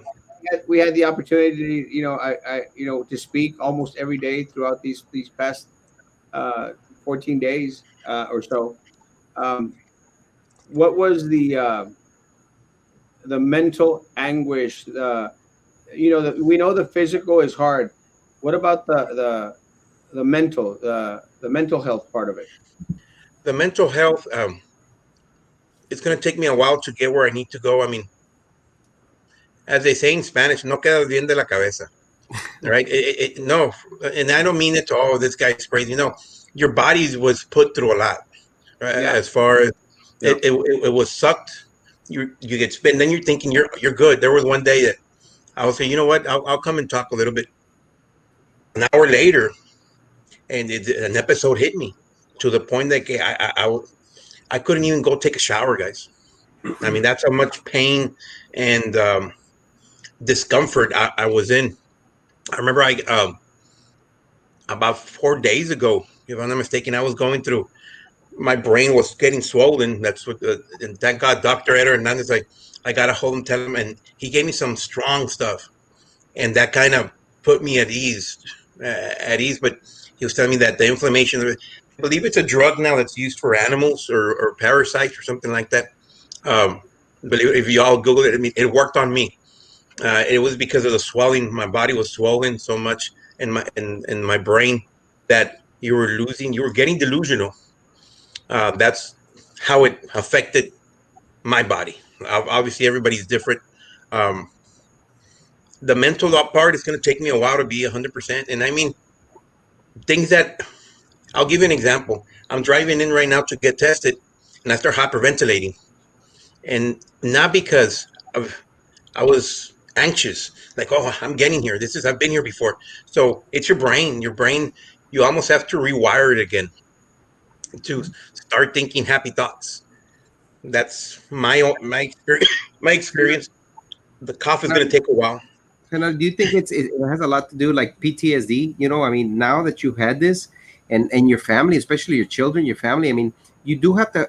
We had the opportunity, to speak almost every day throughout these past 14 days or so. What was the mental anguish? We know the physical is hard. What about the mental, the mental health part of it? The mental health, it's going to take me a while to get where I need to go. I mean, as they say in Spanish, no quedas bien de la cabeza, right? No, and I don't mean it to, oh, this guy's crazy. No, your body was put through a lot, right? Yeah. As far as it was sucked. You get spin. Then you're thinking you're good. There was one day that I was saying, you know what? I'll come and talk a little bit. An hour later, and an episode hit me to the point that I couldn't even go take a shower, guys. I mean, that's how much pain and discomfort I was in. I remember about 4 days ago, if I'm not mistaken, I was going through. My brain was getting swollen. That's what, and thank God, Dr. Eder Hernandez, I got a hold and tell him, and he gave me some strong stuff, and that kind of put me at ease. at ease. But he was telling me that the inflammation, I believe it's a drug now that's used for animals or parasites or something like that. But if you all Google it, I mean, it worked on me. It was because of the swelling. My body was swollen so much in my brain that you were getting delusional. That's how it affected my body. Obviously, everybody's different. Um, the mental part is going to take me a while to be 100%. And I mean, things that I'll give you an example. I'm driving in right now to get tested, and I start hyperventilating, and not because of I was anxious, like, oh, I'm getting here. I've been here before. So it's your brain. Your brain, you almost have to rewire it again to start thinking happy thoughts. That's my experience. My experience. The cough is Now, going to take a while. do you think it has a lot to do like PTSD? I mean, now that you've had this, and your family, especially your children, your family. I mean, you do have to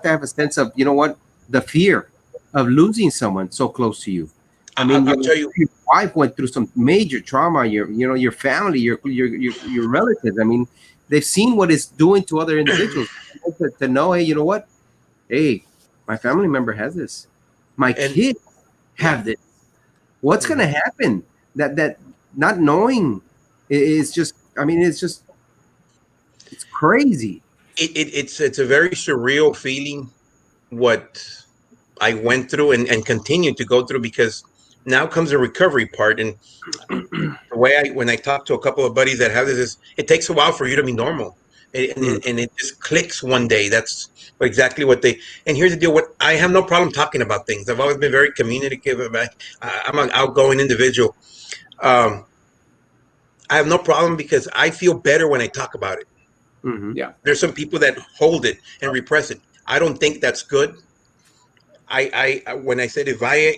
have a sense of what the fear of losing someone so close to you. I mean, I'll tell you. your wife went through some major trauma. Your family, your relatives. I mean, they've seen what it's doing to other individuals. To know, hey, you know what? Hey, my family member has this. My And kid have this. What's going to Mhm. happen? That not knowing is just. I mean, it's crazy. It's a very surreal feeling what I went through and continue to go through, because now comes the recovery part. And the way when I talk to a couple of buddies that have this, is it takes a while for you to be normal. Mm, And it just clicks one day. That's exactly what they. And here's the deal: what I have no problem talking about things. I've always been very communicative. I'm an outgoing individual. Um, I have no problem because I feel better when I talk about it. mhm. Yeah. There's some people that hold it and repress it. I don't think that's good. When I said,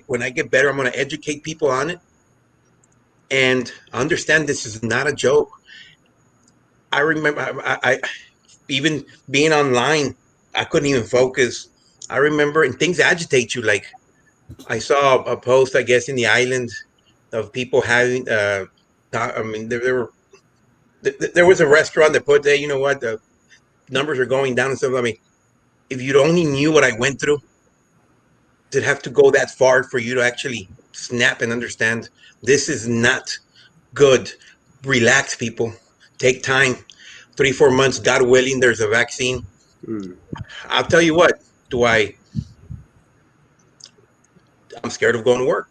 when I get better, I'm going to educate people on it and understand this is not a joke. I remember I even being online, I couldn't even focus. I remember, and things agitate you. Like, I saw a post, I guess, in the island of people having. I mean, there was a restaurant that put there. You know what? The numbers are going down and stuff. I mean, if you only knew what I went through, to have to go that far for you to actually snap and understand this is not good. Relax, people. Take time. 3 4 months, God willing, there's a vaccine. Mm. I'll tell you what. Do I? I'm scared of going to work.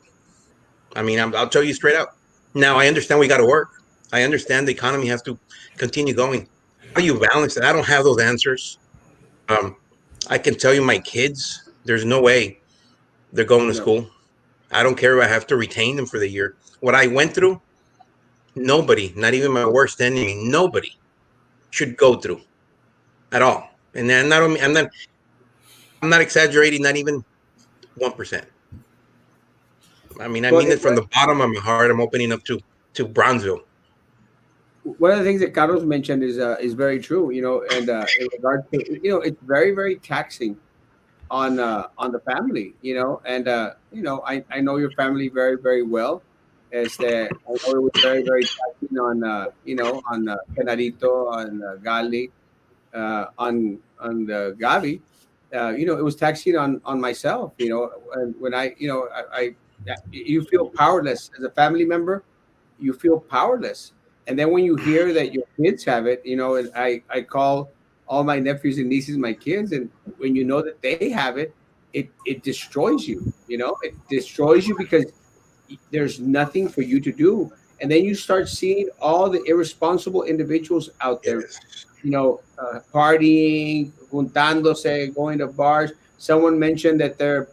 I mean, I'll tell you straight out. Now I understand we got to work. I understand the economy has to continue going. How you balance it? I don't have those answers. Um, I can tell you, my kids. There's no way they're going to No. school. I don't care if I have to retain them for the year. What I went through, nobody, not even my worst enemy, nobody should go through at all. And then not only, I'm not exaggerating, not even 1%. I mean, I Well, mean it from the bottom of my heart. I'm opening up to Brownsville. one of the things that Carlos mentioned is very true. And in regard to it's very very taxing on the family. And I know your family very very well. As that I know it was very very taxing on on Penarito, on Gali, on the Gavi. It was taxing on myself. And when you feel powerless as a family member. You feel powerless. And then when you hear that your kids have it, and I call all my nephews and nieces my kids, and when you know that they have it, it destroys you. It destroys you because there's nothing for you to do. And then you start seeing all the irresponsible individuals out there, Yes. partying, juntándose, going to bars. Someone mentioned that they're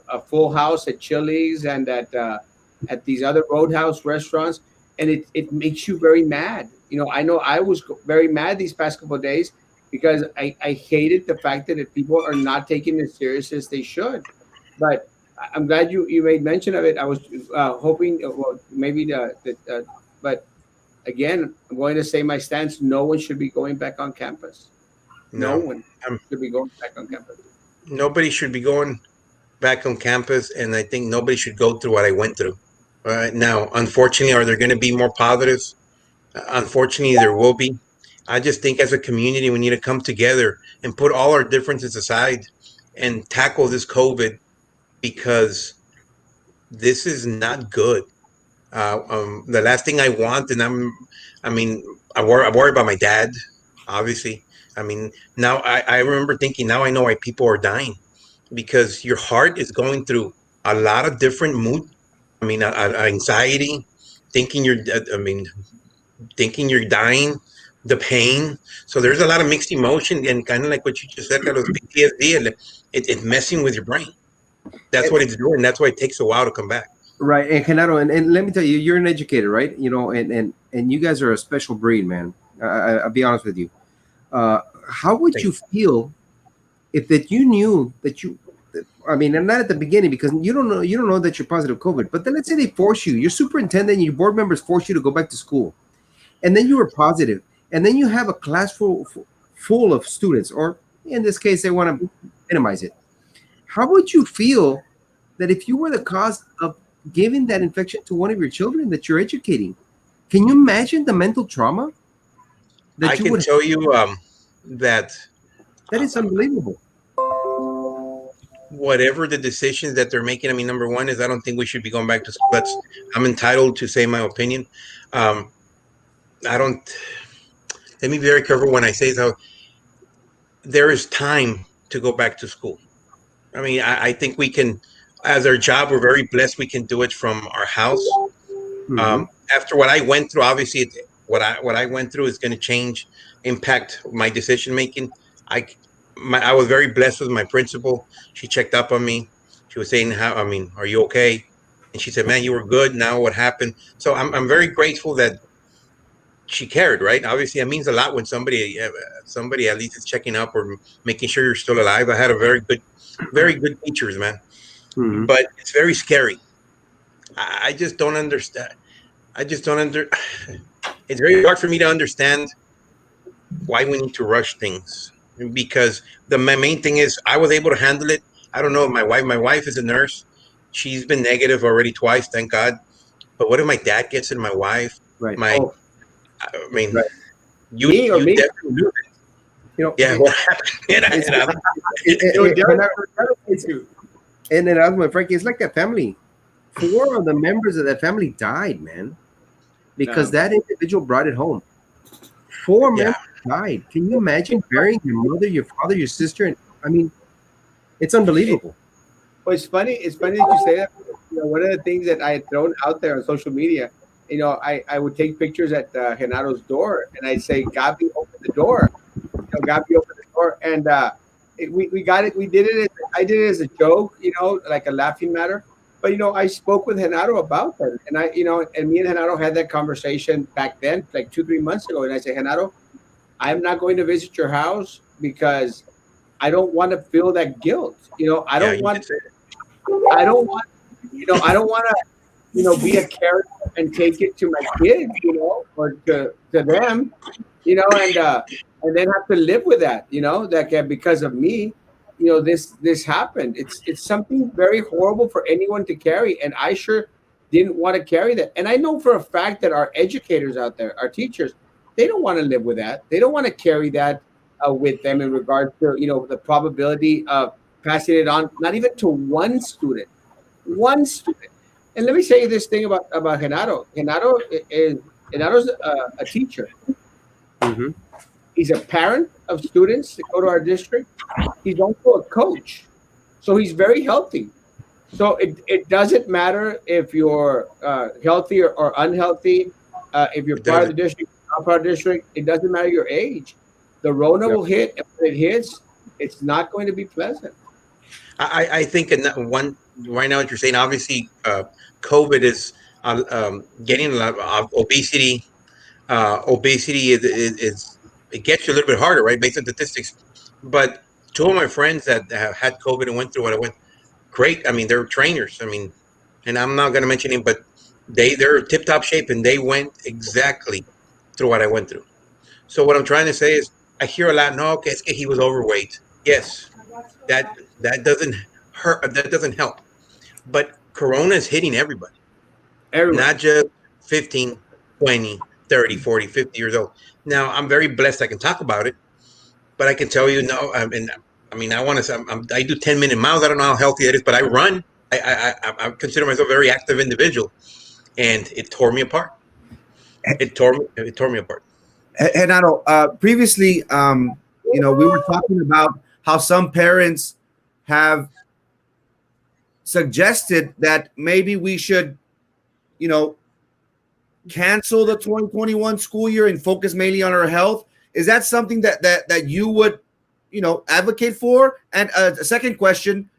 a full house at Chili's and at these other roadhouse restaurants, and it makes you very mad. I know I was very mad these past couple of days because I hated the fact that if people are not taking it as serious as they should. But I'm glad you made mention of it. I was hoping, well, maybe but again, I'm going to say my stance. No one should be going back on campus. No No. one Um, should be going back on campus. Nobody should be going back on campus, and I think nobody should go through what I went through. Now, unfortunately, are there going to be more positives? Unfortunately, there will be. I just think as a community, we need to come together and put all our differences aside and tackle this COVID because this is not good. The last thing I want, I mean, I worry about my dad, obviously. I mean, now I remember thinking, now I know why people are dying because your heart is going through a lot of different mood. I mean, anxiety, thinking you're, I mean, thinking you're dying, the pain. So there's a lot of mixed emotion and kind of like what you just said, Carlos, PTSD, it's messing with your brain. That's what it's doing. That's why it takes a while to come back. Right, and Genaro, and let me tell you, you're an educator, right? You know, and you guys are a special breed, man. I'll be honest with you. How would you feel if that you knew that you, I mean, and not at the beginning because you don't know that you're positive COVID, but then let's say they force you, your superintendent and your board members force you to go back to school, and then you were positive, and then you have a class full of students, or in this case, they want to minimize it. How would you feel that if you were the cause of giving that infection to one of your children that you're educating? Can you imagine the mental trauma that I you can would? tell you that That is unbelievable. whatever the decisions that they're making, I mean, number one is I don't think we should be going back to school. I'm entitled to say my opinion. Um, I don't. Let me be very careful when I say so. There is time to go back to school. I mean, I think we can, as our job, we're very blessed. We can do it from our house. Mhm. After what I went through, obviously, what I went through is going to change, impact my decision making. I I was very blessed with my principal. She checked up on me. She was saying, "How? I mean, are you okay?" And she said, "Man, you were good. Now what happened?" So I'm very grateful that she cared. Right? Obviously, it means a lot when somebody at least is checking up or making sure you're still alive. I had a very good teachers, man. Mhm. But it's very scary. I just don't understand. I just don't under. It's very hard for me to understand why we need to rush things because my main thing is I was able to handle it. I don't know. My wife is a nurse. She's been negative already twice, thank God. But what if my dad gets it? My wife, Right. my, Oh, I mean, Right. me or you me? definitely knew it. You know, Yeah, what happened? it's, Yo, and, Derek, it's you. then Erasmo, Frankie, it's like that family. 4 of the members of that family died, man, because No. that individual brought it home. 4 Yeah, members died. Can you imagine burying your mother, your father, your sister? And I mean, it's unbelievable. Well, it's funny. It's funny that you say that. You know, one of the things that I had thrown out there on social media, you know, I would take pictures at Gennaro's door, and I'd say, "Gabi, open the door." You know, Gabi, open the door, and we got it. We did it. I did it as a joke, you know, like a laughing matter. But you know, I spoke with Genaro about that, and I, you know, and me and Genaro had that conversation back then, like 2 3 months ago, and I said, Genaro, I'm not going to visit your house because I don't want to feel that guilt. You know, yeah, you did say it. I don't want, you know, I don't want to, you know, be a character and take it to my kids, you know, or to them, you know, and then have to live with that, you know, that because of me, you know, this happened. It's something very horrible for anyone to carry, and I sure didn't want to carry that. And I know for a fact that our educators out there, our teachers, they don't want to live with that. They don't want to carry that with them in regards to, you know, the probability of passing it on, not even to one student, one student. And let me say this thing about Genaro. Genaro's a teacher. Hmm. He's a parent of students that go to our district. He's also a coach, so he's very healthy. So it doesn't matter if you're healthy or unhealthy, if you're It part of the doesn't. district, not part of the district. It doesn't matter your age. The Rona Yep. will hit, and when it hits, it's not going to be pleasant. I think in that one right now, what you're saying, obviously, COVID is getting a lot of obesity. Obesity is it gets you a little bit harder, right, based on statistics. But two of my friends that have had COVID and went through what I went, great. I mean, they're trainers. I mean, and I'm not going to mention him, but they're tip top shape and they went exactly through what I went through. So what I'm trying to say is, I hear a lot. No, okay, it's, he was overweight. Yes, that that doesn't hurt. That doesn't help. But Corona is hitting everybody, Everyone. not just 15, 20. 30, 40, 50 years old. Now, I'm very blessed. I can talk about it, but I can tell you, no, I mean, I want to, I do 10-minute miles. I don't know how healthy that is, but I run. I consider myself a very active individual, and it tore me apart. It tore me apart. Renato, previously, we were talking about how some parents have suggested that maybe we should, you know, cancel the 2021 school year and focus mainly on our health. Is that something that you would, advocate for? And a second question,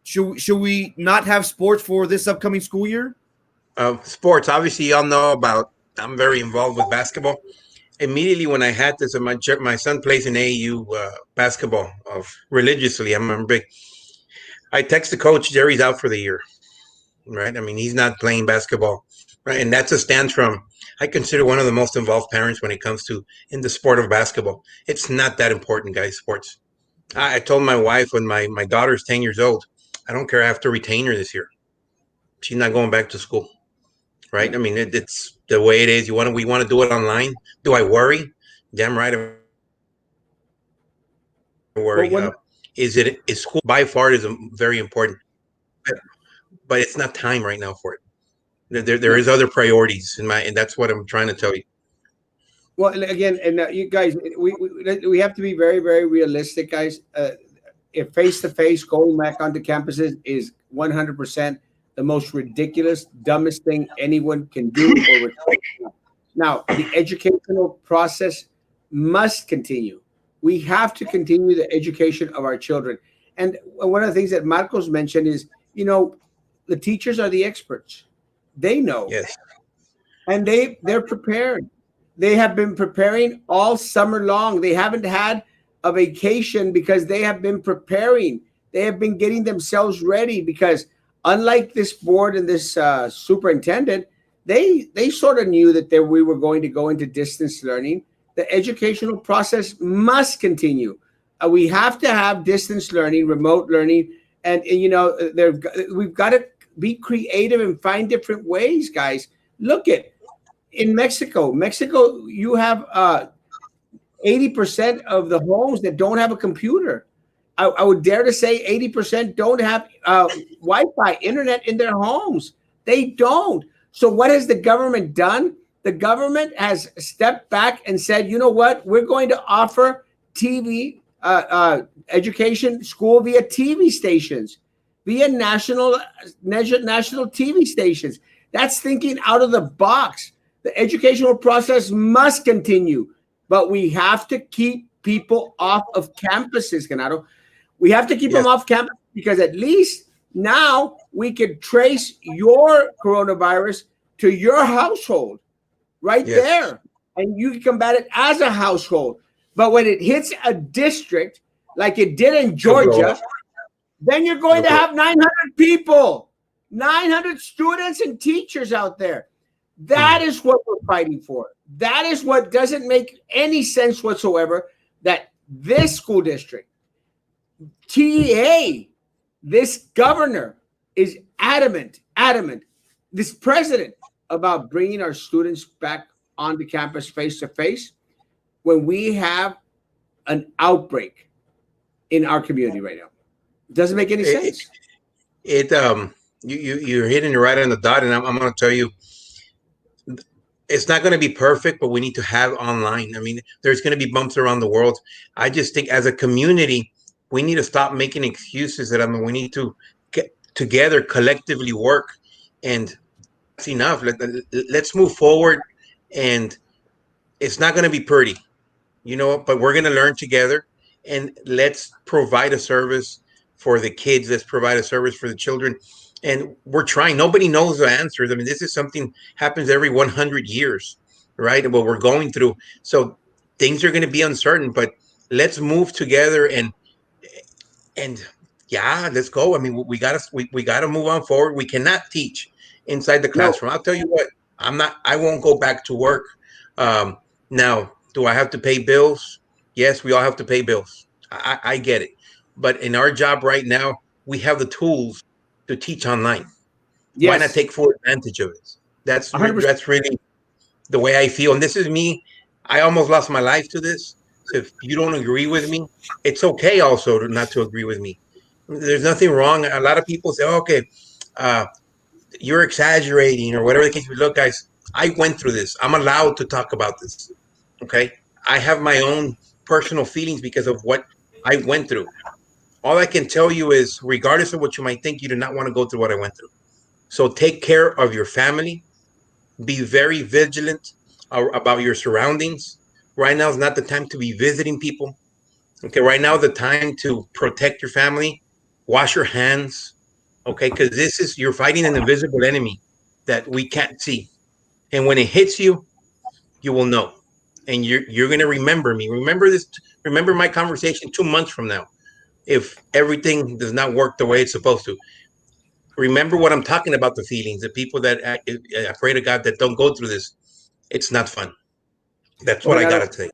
should we not have sports for this upcoming school year? Sports, obviously, y'all know about. I'm very involved with basketball. Immediately when I had this, and my son plays in AAU basketball religiously. I'm big. I text the coach, Jerry's out for the year, right? I mean, he's not playing basketball, right? And that's a stance from. I consider one of the most involved parents when it comes to in the sport of basketball. It's not that important, guys. Sports. I told my wife when my daughter's 10 years old, I don't care. I have to retain her this year. She's not going back to school, right? I mean, it's the way it is. We want to do it online. Do I worry? Damn right, I worry. Is school by far is very important, but it's not time right now for it. There is other priorities and that's what I'm trying to tell you. Well, again, and you guys, we have to be very, very realistic, guys. If face to face going back onto campuses is 100% the most ridiculous, dumbest thing anyone can do. Now, the educational process must continue. We have to continue the education of our children. And one of the things that Marcos mentioned is, the teachers are the experts. They know. Yes. And they're prepared. They have been preparing all summer long. They haven't had a vacation because they have been preparing. They have been getting themselves ready because unlike this board and this superintendent, they sort of knew that we were going to go into distance learning. The educational process must continue. We have to have distance learning, remote learning, and we've got to be creative and find different ways, guys. Look at in Mexico, you have 80% of the homes that don't have a computer. I would dare to say 80% don't have Wi-Fi, internet in their homes. They don't. So what has the government done? The government has stepped back and said, you know what? We're going to offer TV education, school via TV stations, via national TV stations. That's thinking out of the box. The educational process must continue, but we have to keep people off of campuses, Ganado. We have to keep them off campus because at least now we can trace your coronavirus to your household right there. And you can combat it as a household. But when it hits a district like it did in Georgia, then you're going to have 900 people, 900 students and teachers out there. That is what we're fighting for. That is what doesn't make any sense whatsoever, that this school district, TEA, this governor is adamant, this president, about bringing our students back onto campus face to face when we have an outbreak in our community right now. It doesn't make any sense. You're hitting it right on the dot, and I'm going to tell you, it's not going to be perfect, but we need to have online. I mean, there's going to be bumps around the world. I just think as a community, we need to stop making excuses. We need to get together, collectively work, and that's enough. Let's move forward, and it's not going to be pretty, but we're going to learn together, and let's provide a service for the kids. Let's provide a service for the children. And we're trying. Nobody knows the answers. I mean, this is something happens every 100 years, right? And what we're going through. So things are going to be uncertain, but let's move together and let's go. I mean, we gotta move on forward. We cannot teach inside the classroom. No. I'll tell you what, I won't go back to work. Now, do I have to pay bills? Yes, we all have to pay bills. I get it. But in our job right now, we have the tools to teach online. Why not take full advantage of it? That's really the way I feel, and this is me. I almost lost my life to this. So if you don't agree with me, it's okay also to not to agree with me. There's nothing wrong. A lot of people say, oh, okay, uh, you're exaggerating or whatever the case. Look, guys, I went through this. I'm allowed to talk about this. Okay. I have my own personal feelings because of what I went through. All I can tell you is, regardless of what you might think, you do not want to go through what I went through. So take care of your family. Be very vigilant about your surroundings. Right now is not the time to be visiting people. Okay, right now is the time to protect your family. Wash your hands. Okay, because this is you're fighting an invisible enemy that we can't see. And when it hits you, you will know. And you're gonna remember me. Remember this, remember my conversation 2 months from now. If everything does not work the way it's supposed to. Remember what I'm talking about, the feelings, the people that I pray to God that don't go through this. It's not fun. That's what I gotta say.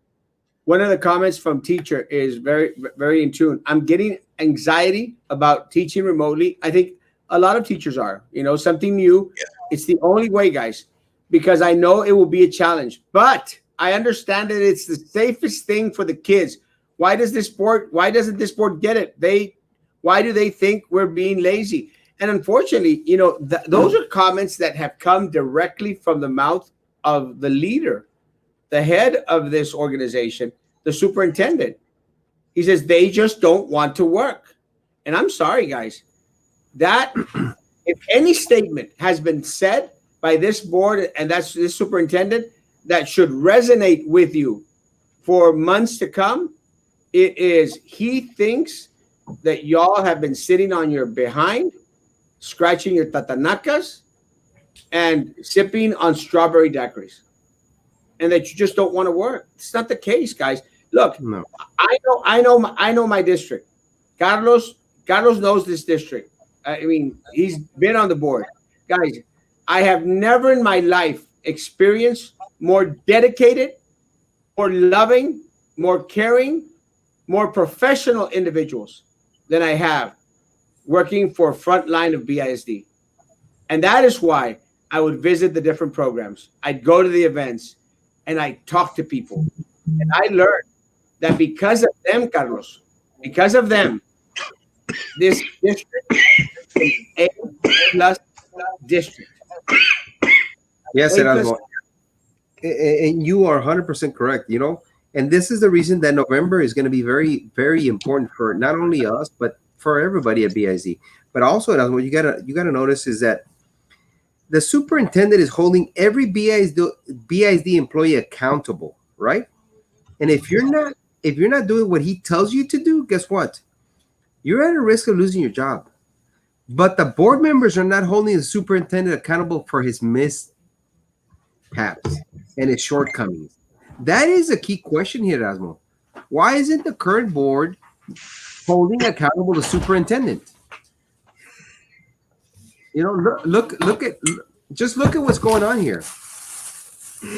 One of the comments from teacher is very, very in tune. I'm getting anxiety about teaching remotely. I think a lot of teachers are, something new. Yeah. It's the only way, guys, because I know it will be a challenge, but I understand that it's the safest thing for the kids. Why doesn't this board get it? Why do they think we're being lazy? And unfortunately, those are comments that have come directly from the mouth of the leader, the head of this organization, the superintendent. He says they just don't want to work. And I'm sorry, guys, that if any statement has been said by this board and that's this superintendent that should resonate with you for months to come, it is he thinks that y'all have been sitting on your behind, scratching your tatanakas, and sipping on strawberry daiquiris, and that you just don't want to work. It's not the case, guys. Look, no. I know my district. Carlos knows this district. I mean, he's been on the board. Guys, I have never in my life experienced more dedicated, more loving, more caring, more professional individuals than I have working for front line of BISD. And that is why I would visit the different programs. I'd go to the events and I talk to people. And I learned that because of them, Carlos, because of them, this district is A+ district. Yes, Erasmo. And you are 100% correct, and this is the reason that November is going to be very, very important for not only us, but for everybody at BIZ. But also, Erasmo, what you gotta notice is that the superintendent is holding every BISD employee accountable, right? And if you're not doing what he tells you to do, guess what? You're at a risk of losing your job. But the board members are not holding the superintendent accountable for his mishaps and his shortcomings. That is a key question here, Erasmo. Why isn't the current board holding accountable the superintendent? Look at what's going on here.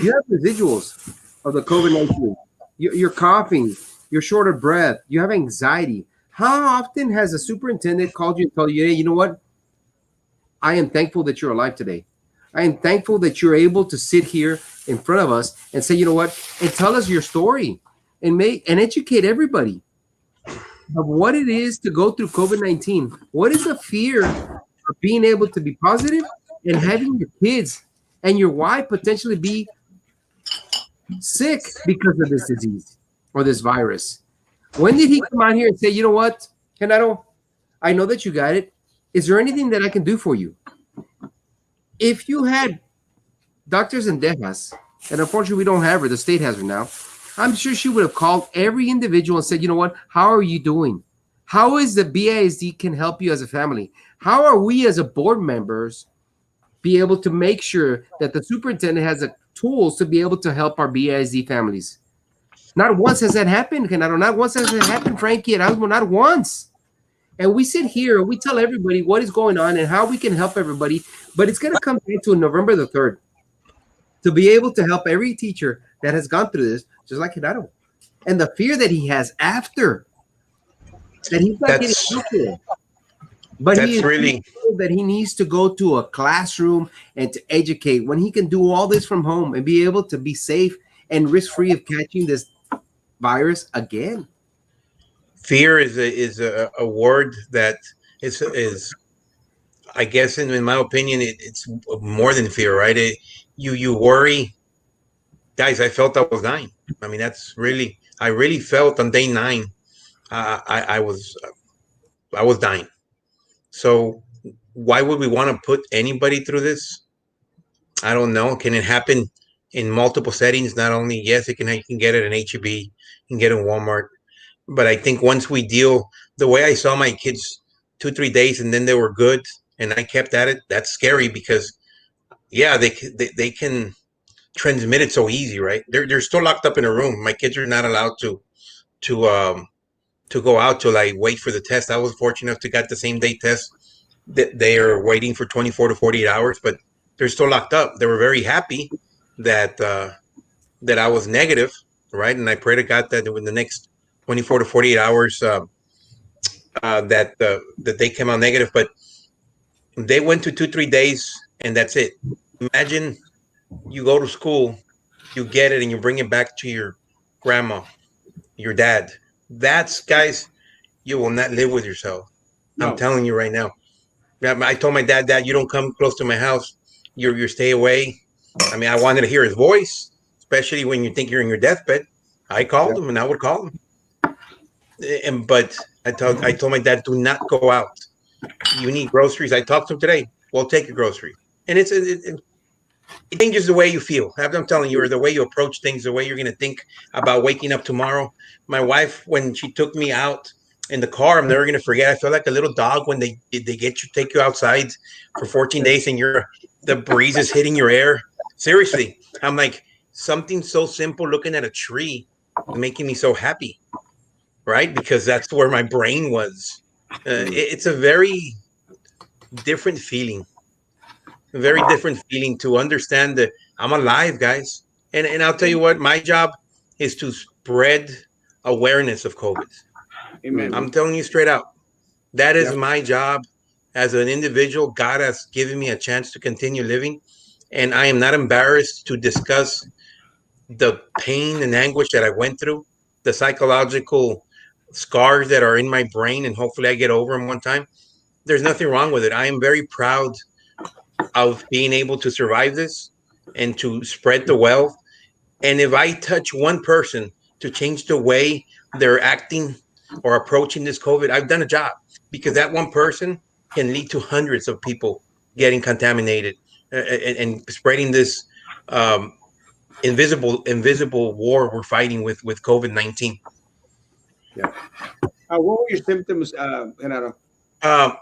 You have residuals of the COVID-19. You're coughing. You're short of breath. You have anxiety. How often has a superintendent called you and told you, hey, you know what? I am thankful that you're alive today. I am thankful that you're able to sit here in front of us and say, you know what, and tell us your story and educate everybody of what it is to go through COVID-19. What is the fear of being able to be positive and having your kids and your wife potentially be sick because of this disease or this virus? When did he come out here and say, you know what, Genaro, I know that you got it. Is there anything that I can do for you? If you had doctors and Dejas, and unfortunately we don't have her, the state has her now, I'm sure she would have called every individual and said, you know what, how are you doing? How is the BISD can help you as a family? How are we as a board members be able to make sure that the superintendent has the tools to be able to help our BISD families? Not once has that happened, Genaro. Not once has it happened, Frankie and Erasmo, not once. And we sit here and we tell everybody what is going on and how we can help everybody, but it's going to come down to November the 3rd to be able to help every teacher that has gone through this, just like Genaro. And the fear that he has after, that he's not getting But he That's is really told that he needs to go to a classroom and to educate when he can do all this from home and be able to be safe and risk free of catching this virus again. fear is a word that is I guess in my opinion it's more than fear, right? You worry, guys. I felt I was dying. I mean, that's really I really felt on day 9 I was dying. So why would we want to put anybody through this? I don't know. Can it happen in multiple settings? Not only yes, you can get it in HEB, you can get it in Walmart, but I think once we deal the way I saw my kids 2 3 days and then they were good and I kept at it. That's scary because yeah, they can transmit it so easy, right? They're still locked up in a room. My kids are not allowed to to go out till I wait for the test. I was fortunate enough to get the same day test that they are waiting for 24 to 48 hours, but they're still locked up. They were very happy that that I was negative, right? And I pray to God that in the next 24 to 48 hours that they came out negative. But they went to 2 3 days, and that's it. Imagine you go to school, you get it, and you bring it back to your grandma, your dad. That's guys, you will not live with yourself. I'm No. telling you right now. I told my dad, Dad, you don't come close to my house. You stay away. I mean, I wanted to hear his voice, especially when you think you're in your deathbed. I called him, and I would call him. And but I told my dad, do not go out. You need groceries. I talked to him today. We'll take your groceries. And it changes the way you feel. I'm telling you, or the way you approach things, the way you're going to think about waking up tomorrow. My wife, when she took me out in the car, I'm never going to forget. I felt like a little dog when they get you, take you outside for 14 days, and the breeze is hitting your air. Seriously, I'm like something so simple, looking at a tree, making me so happy, right? Because that's where my brain was. It's a different feeling very different feeling to understand that I'm alive, guys. And I'll tell you what, my job is to spread awareness of COVID. Amen. I'm telling you straight out, that is Yep. my job as an individual. God has given me a chance to continue living, and I am not embarrassed to discuss the pain and anguish that I went through, the psychological scars that are in my brain, and hopefully I get over them one time. There's nothing wrong with it. I am very proud of being able to survive this and to spread the wealth. And if I touch one person to change the way they're acting or approaching this COVID, I've done a job because that one person can lead to hundreds of people getting contaminated and spreading this um, invisible war we're fighting with COVID-19. Yeah. What were your symptoms, Genaro? Um,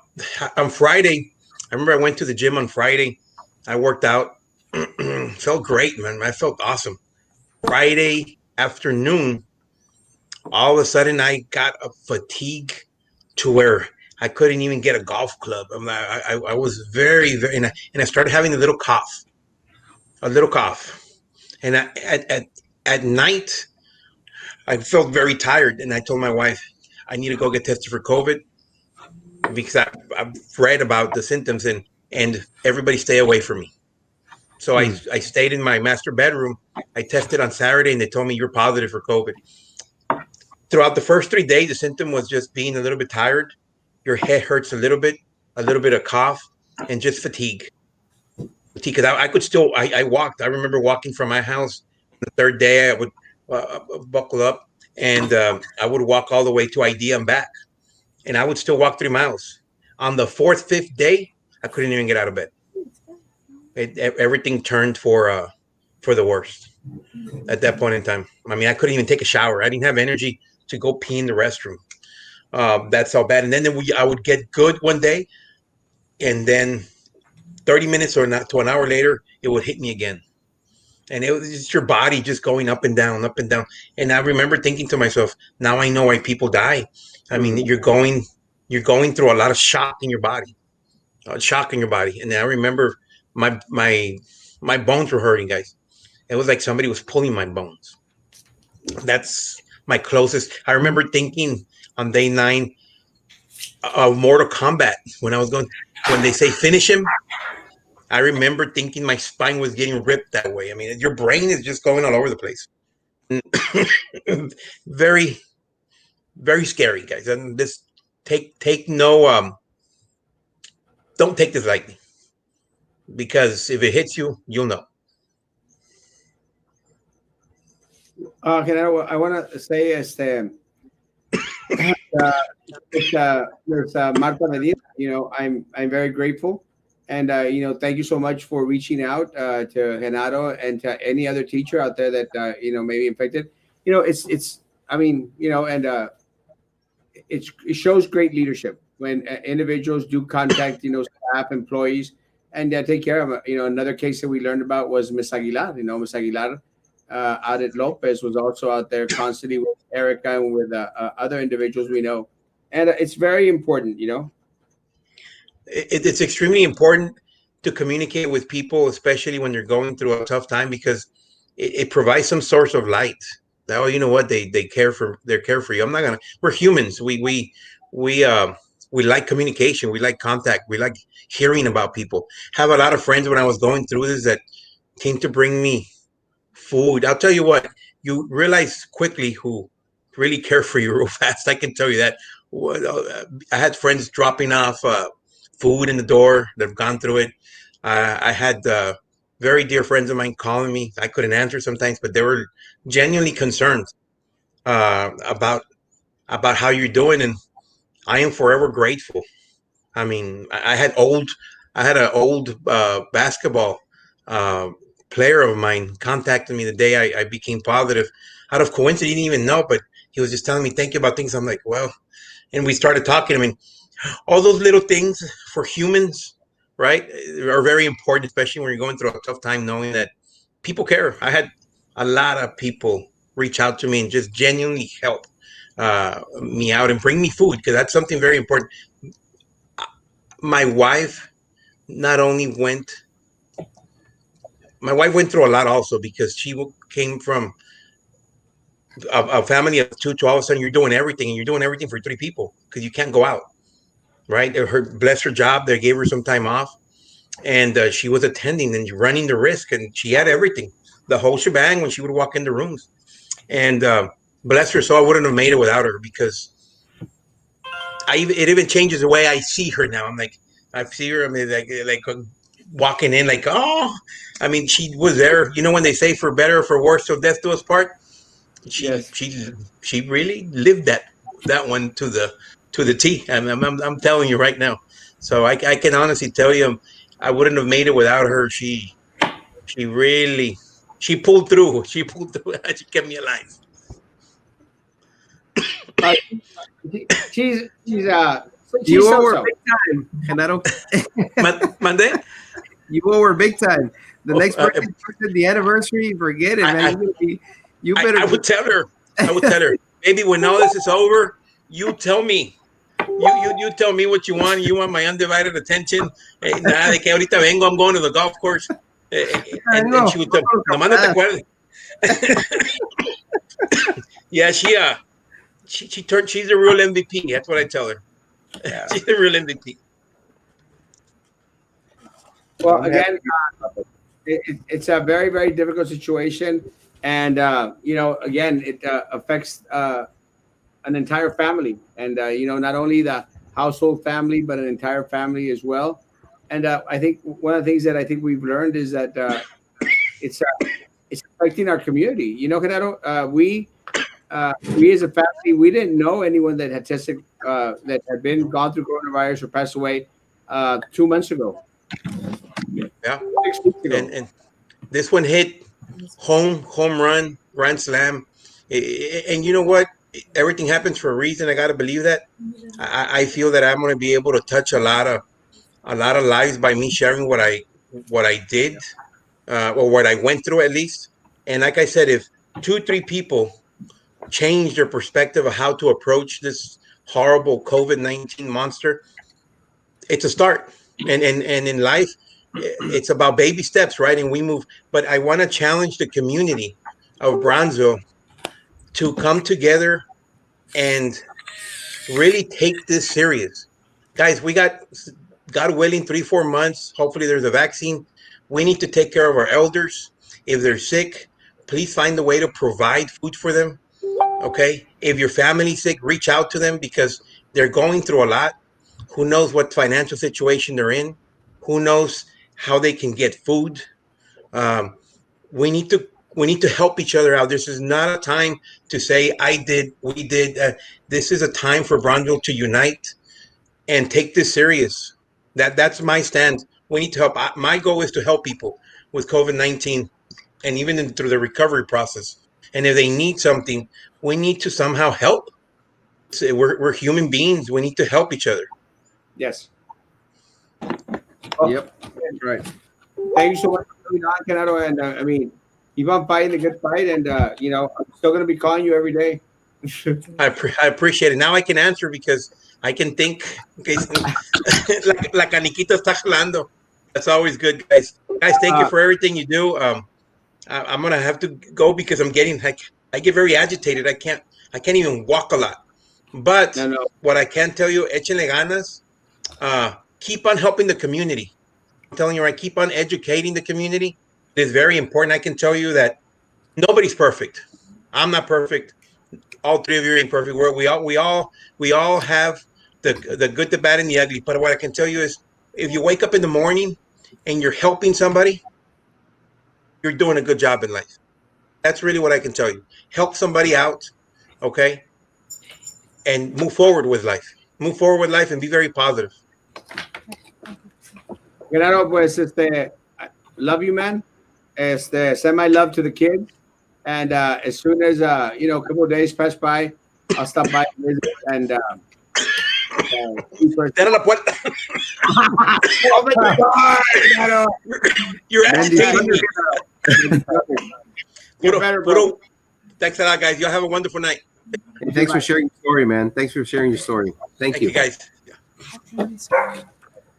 on Friday, I remember I went to the gym on Friday. I worked out, felt great, man. I felt awesome. Friday afternoon, all of a sudden I got a fatigue to where I couldn't even get a golf club. I was very, and I started having a little cough. And at night, I felt very tired. And I told my wife, I need to go get tested for COVID because I've read about the symptoms and everybody stay away from me. So I stayed in my master bedroom. I tested on Saturday and they told me you're positive for COVID. Throughout the first 3 days, the symptom was just being a little bit tired. Your head hurts a little bit of cough, and just fatigue. Because I could still, I walked. I remember walking from my house. The third day, I would buckle up and I would walk all the way to ID and back. And I would still walk 3 miles. On the fourth, fifth day, I couldn't even get out of bed. Everything turned for the worst at that point in time. I mean, I couldn't even take a shower. I didn't have energy to go pee in the restroom. That's how bad. And then I would get good one day, and then 30 minutes or not to an hour later, it would hit me again. And it was just your body just going up and down, up and down. And I remember thinking to myself, now I know why people die. I mean, you're going through a lot of shock in your body, shock in your body. And I remember my bones were hurting, guys. It was like somebody was pulling my bones. That's my closest. I remember thinking on day 9, Mortal Kombat when I was going. When they say finish him, I remember thinking my spine was getting ripped that way. I mean, your brain is just going all over the place. Very, very scary, guys. And this take no don't take this lightly because if it hits you, you'll know. I want to say there's Marta Medina. I'm very grateful, and thank you so much for reaching out to Renato and to any other teacher out there that may be infected. It's I mean and it shows great leadership when individuals do contact staff, employees, and take care of it. Another case that we learned about was Miss Aguilar. Miss Aguilar out at Lopez was also out there constantly with Erica and with other individuals we know, and it's very important. It's extremely important to communicate with people, especially when they're going through a tough time, because it provides some source of light. Now you know what they care for. They care for you. I'm not gonna. We're humans. We like communication. We like contact. We like hearing about people. Have a lot of friends when I was going through this that came to bring me food. I'll tell you what. You realize quickly who really care for you real fast. I can tell you that. I had friends dropping off food in the door that have gone through it. I had very dear friends of mine calling me. I couldn't answer sometimes, but they were genuinely concerned about how you're doing, and I am forever grateful. I mean, I had an old basketball uh, player of mine contacted me the day I became positive. Out of coincidence, he didn't even know, but he was just telling me thank you about things. I'm like, well, and we started talking. I mean, all those little things for humans, right, are very important, especially when you're going through a tough time, knowing that people care. I had a lot of people reach out to me and just genuinely help me out and bring me food because that's something very important. My wife not only went, my wife went through a lot also because she came from a family of two. To all of a sudden, you're doing everything and you're doing everything for three people because you can't go out. Right? Bless her job. They gave her some time off, and she was attending and running the risk, and she had everything, the whole shebang when she would walk into rooms. And bless her soul, I wouldn't have made it without her because it even changes the way I see her now. I'm like, I see her. I mean, like walking in, like, oh, I mean, she was there. You know when they say for better or for worse, till death do us part. She Yes. she really lived that one to the T. I'm telling you right now. So I can honestly tell you, I wouldn't have made it without her. She really she pulled through. She pulled through. She kept me alive. Uh, she's You she's owe so her so. big time, and I don't. Mande? You owe her big time. The Oh, next birthday, the anniversary, forget it, man. You better. I would tell her. I would tell her, baby, when all this is over, you tell me. You tell me what you want. You want my undivided attention. Nada de que ahorita vengo. I'm going to the golf course. I And know. she would tell, nomás no te acuerdes. Yeah, she turned. She's the real MVP. That's what I tell her. Yeah. She's the real MVP. Well, I'm happy. again, it's a very, very difficult situation, and again, it affects an entire family, and not only the household family, but an entire family as well. And I think one of the things that I think we've learned is that it's it's affecting our community. Canado, we as a family, we didn't know anyone that had tested that had been gone through coronavirus or passed away 2 months ago, Yeah, 6 weeks ago. and this one hit home run, grand slam, and you know what? Everything happens for a reason. I gotta believe that. I feel that I'm gonna be able to touch a lot of lives by me sharing what I did or what I went through at least. And like I said, if two, three people change their perspective of how to approach this horrible COVID-19 monster, it's a start. And in life, it's about baby steps, right? And we move. But I want to challenge the community of Bronzeville to come together and really take this serious. Guys, we got, God willing, 3-4 months. Hopefully, there's a vaccine. We need to take care of our elders. If they're sick, please find a way to provide food for them. Okay. If your family's sick, reach out to them because they're going through a lot. Who knows what financial situation they're in? Who knows how they can get food? Um, we need to we need to help each other out. This is not a time to say I did, we did. This is a time for Bronzeville to unite and take this serious. That's my stand. We need to help. My goal is to help people with COVID-19 and even through the recovery process. And if they need something, we need to somehow help. We're human beings. We need to help each other. Yes. Yep. That's right. Thank you so much for coming on, Canado. And I mean, keep on fighting the good fight. And, you know, I'm still going to be calling you every day. I appreciate it. Now I can answer because I can think. Okay, la caniquita está jalando. That's always good, guys. Guys, thank you for everything you do. I'm gonna have to go because I'm getting like I get very agitated. I can't even walk a lot. But what I can tell you, échenle ganas. Keep on helping the community. I'm telling you, right? Keep on educating the community. It is very important. I can tell you that nobody's perfect. I'm not perfect. All three of you are imperfect. We all have the good, the bad, and the ugly. But what I can tell you is, if you wake up in the morning and you're helping somebody, you're doing a good job in life. That's really what I can tell you. Help somebody out, okay, and move forward with life. Move forward with life and be very positive. Claro, pues, love you, man. Send my love to the kids. And as soon as, you know, a couple of days pass by, I'll stop by and visit. And Cierra la puerta. oh my God, Claro. You're agitating me. Puro. Thanks a lot, guys. Y'all have a wonderful night. Hey, thanks for sharing your story, man. Thanks for sharing your story. Thank you, guys.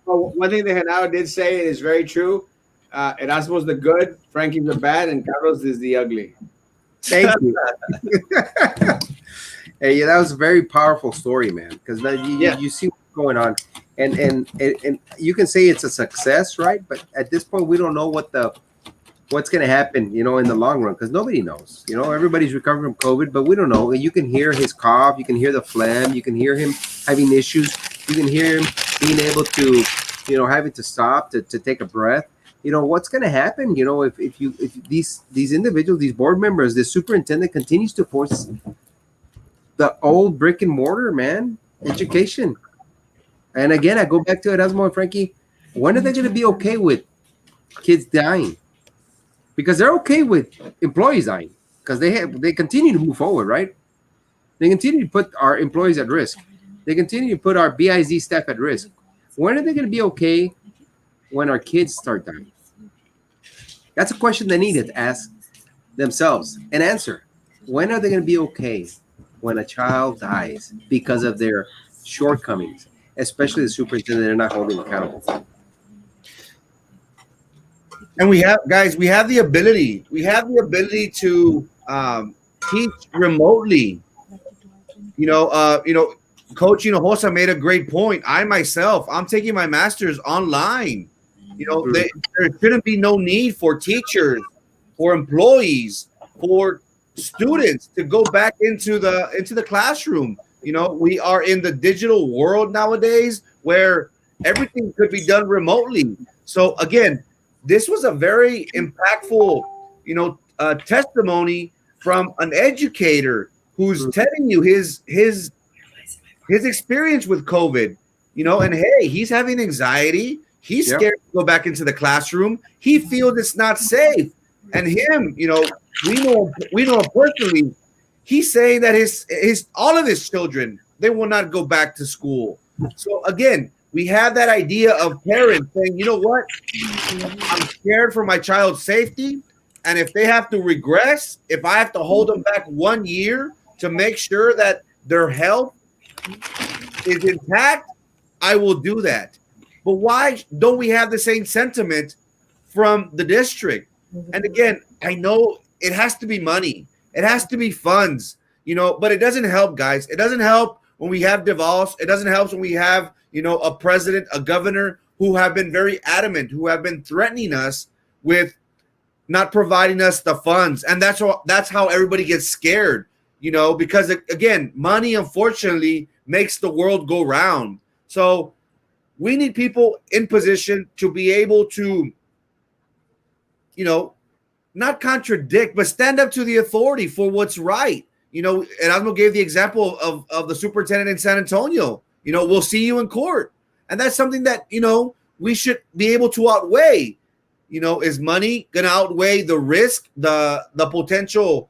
Well, one thing that Henao did say is very true. Erasmo's the good, Frankie's the bad, and Carlos is the ugly. Thank you. Hey, yeah, that was a very powerful story, man. Because you see what's going on, and you can say it's a success, right? But at this point, we don't know what's going to happen, you know, in the long run, because nobody knows. You know, everybody's recovering from COVID, but we don't know. You can hear his cough, you can hear the phlegm, you can hear him having issues, you can hear him being able to, you know, having to stop to take a breath. You know, what's going to happen, you know, if these individuals, these board members, this superintendent continues to force the old brick and mortar, man, education. And again, I go back to Erasmo and Frankie. When are they going to be okay with kids dying? Because they're okay with employees dying because they continue to move forward, right? They continue to put our employees at risk. They continue to put our BIZ staff at risk. When are they going to be okay when our kids start dying? That's a question they need to ask themselves and answer. When are they going to be okay when a child dies because of their shortcomings, especially the superintendent they're not holding accountable for? And we have the ability to teach remotely. Coach Hinojosa made a great point. I'm taking my master's online. There shouldn't be no need for teachers, for employees, for students to go back into the classroom. We are in the digital world nowadays where everything could be done remotely. So again, this was a very impactful, testimony from an educator who's telling you his experience with COVID, and hey, he's having anxiety. He's scared to go back into the classroom. He feels it's not safe. And him, we know him personally. He's saying that all of his children, they will not go back to school. So again, we have that idea of parents saying, you know what? I'm scared for my child's safety. And if they have to regress, if I have to hold them back 1 year to make sure that their health is intact, I will do that. But why don't we have the same sentiment from the district? And again, I know it has to be money. It has to be funds, but it doesn't help, guys. It doesn't help when we have divals. It doesn't help when we have, a president, a governor who have been very adamant, who have been threatening us with not providing us the funds. And that's how everybody gets scared, because again, money unfortunately makes the world go round. So we need people in position to be able to, not contradict, but stand up to the authority for what's right. Erasmo gave the example of the superintendent in San Antonio. We'll see you in court. And that's something that, we should be able to outweigh. Is money going to outweigh the risk, the potential,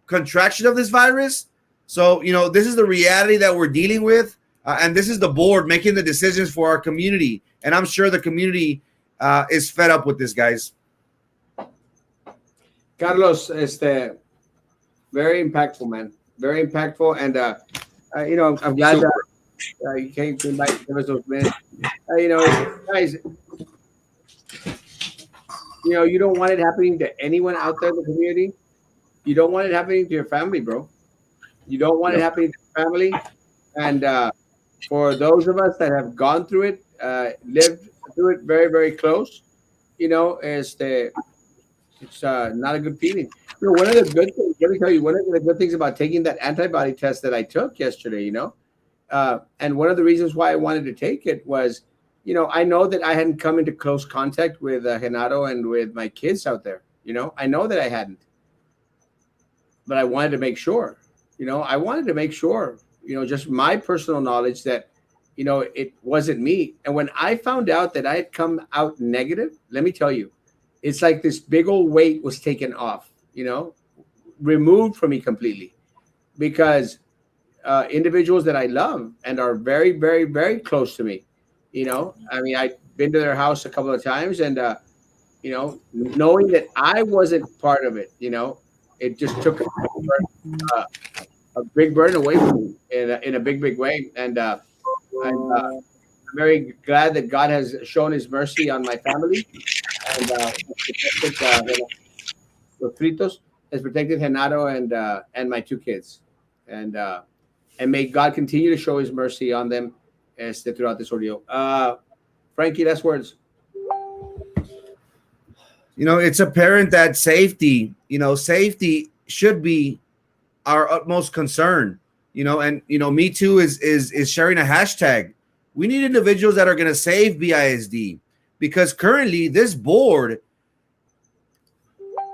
contraction of this virus? So, this is the reality that we're dealing with. And this is the board making the decisions for our community. And I'm sure the community is fed up with this, guys. Carlos, very impactful, man. Very impactful. And, I'm glad that you came to give us those minutes. Guys, you don't want it happening to anyone out there in the community. You don't want it happening to your family, bro. You don't want it happening to your family. And for those of us that have gone through it, lived through it very, very close, it's not a good feeling. One of the good things, let me tell you, one of the good things about taking that antibody test that I took yesterday, and one of the reasons why I wanted to take it was, I know that I hadn't come into close contact with Genaro and with my kids out there. I know that I hadn't, but I wanted to make sure. I wanted to make sure, just my personal knowledge that, it wasn't me. And when I found out that I had come out negative, let me tell you, it's like this big old weight was taken off, removed from me completely, because individuals that I love and are very, very, very close to me, I've been to their house a couple of times, and, knowing that I wasn't part of it, it just took a big burden away from me in a big, big way. And I'm very glad that God has shown his mercy on my family, and los fritos has protected Genaro and my two kids, and may God continue to show his mercy on them throughout this ordeal. Frankie, last words. It's apparent that safety should be our utmost concern. And Me Too is sharing a hashtag. We need individuals that are going to save BISD, because currently this board,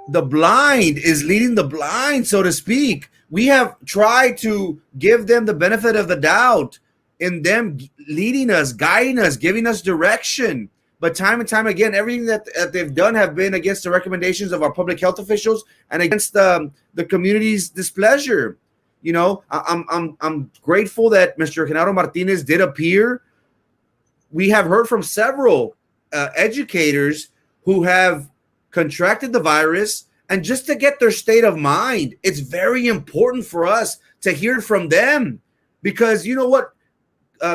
the blind is leading the blind, so to speak. We have tried to give them the benefit of the doubt in them leading us, guiding us, giving us direction. But time and time again, everything that they've done have been against the recommendations of our public health officials and against the community's displeasure. I'm grateful that Mr. Genaro Martinez did appear. We have heard from several educators who have contracted the virus, and just to get their state of mind, it's very important for us to hear from them, because you know what,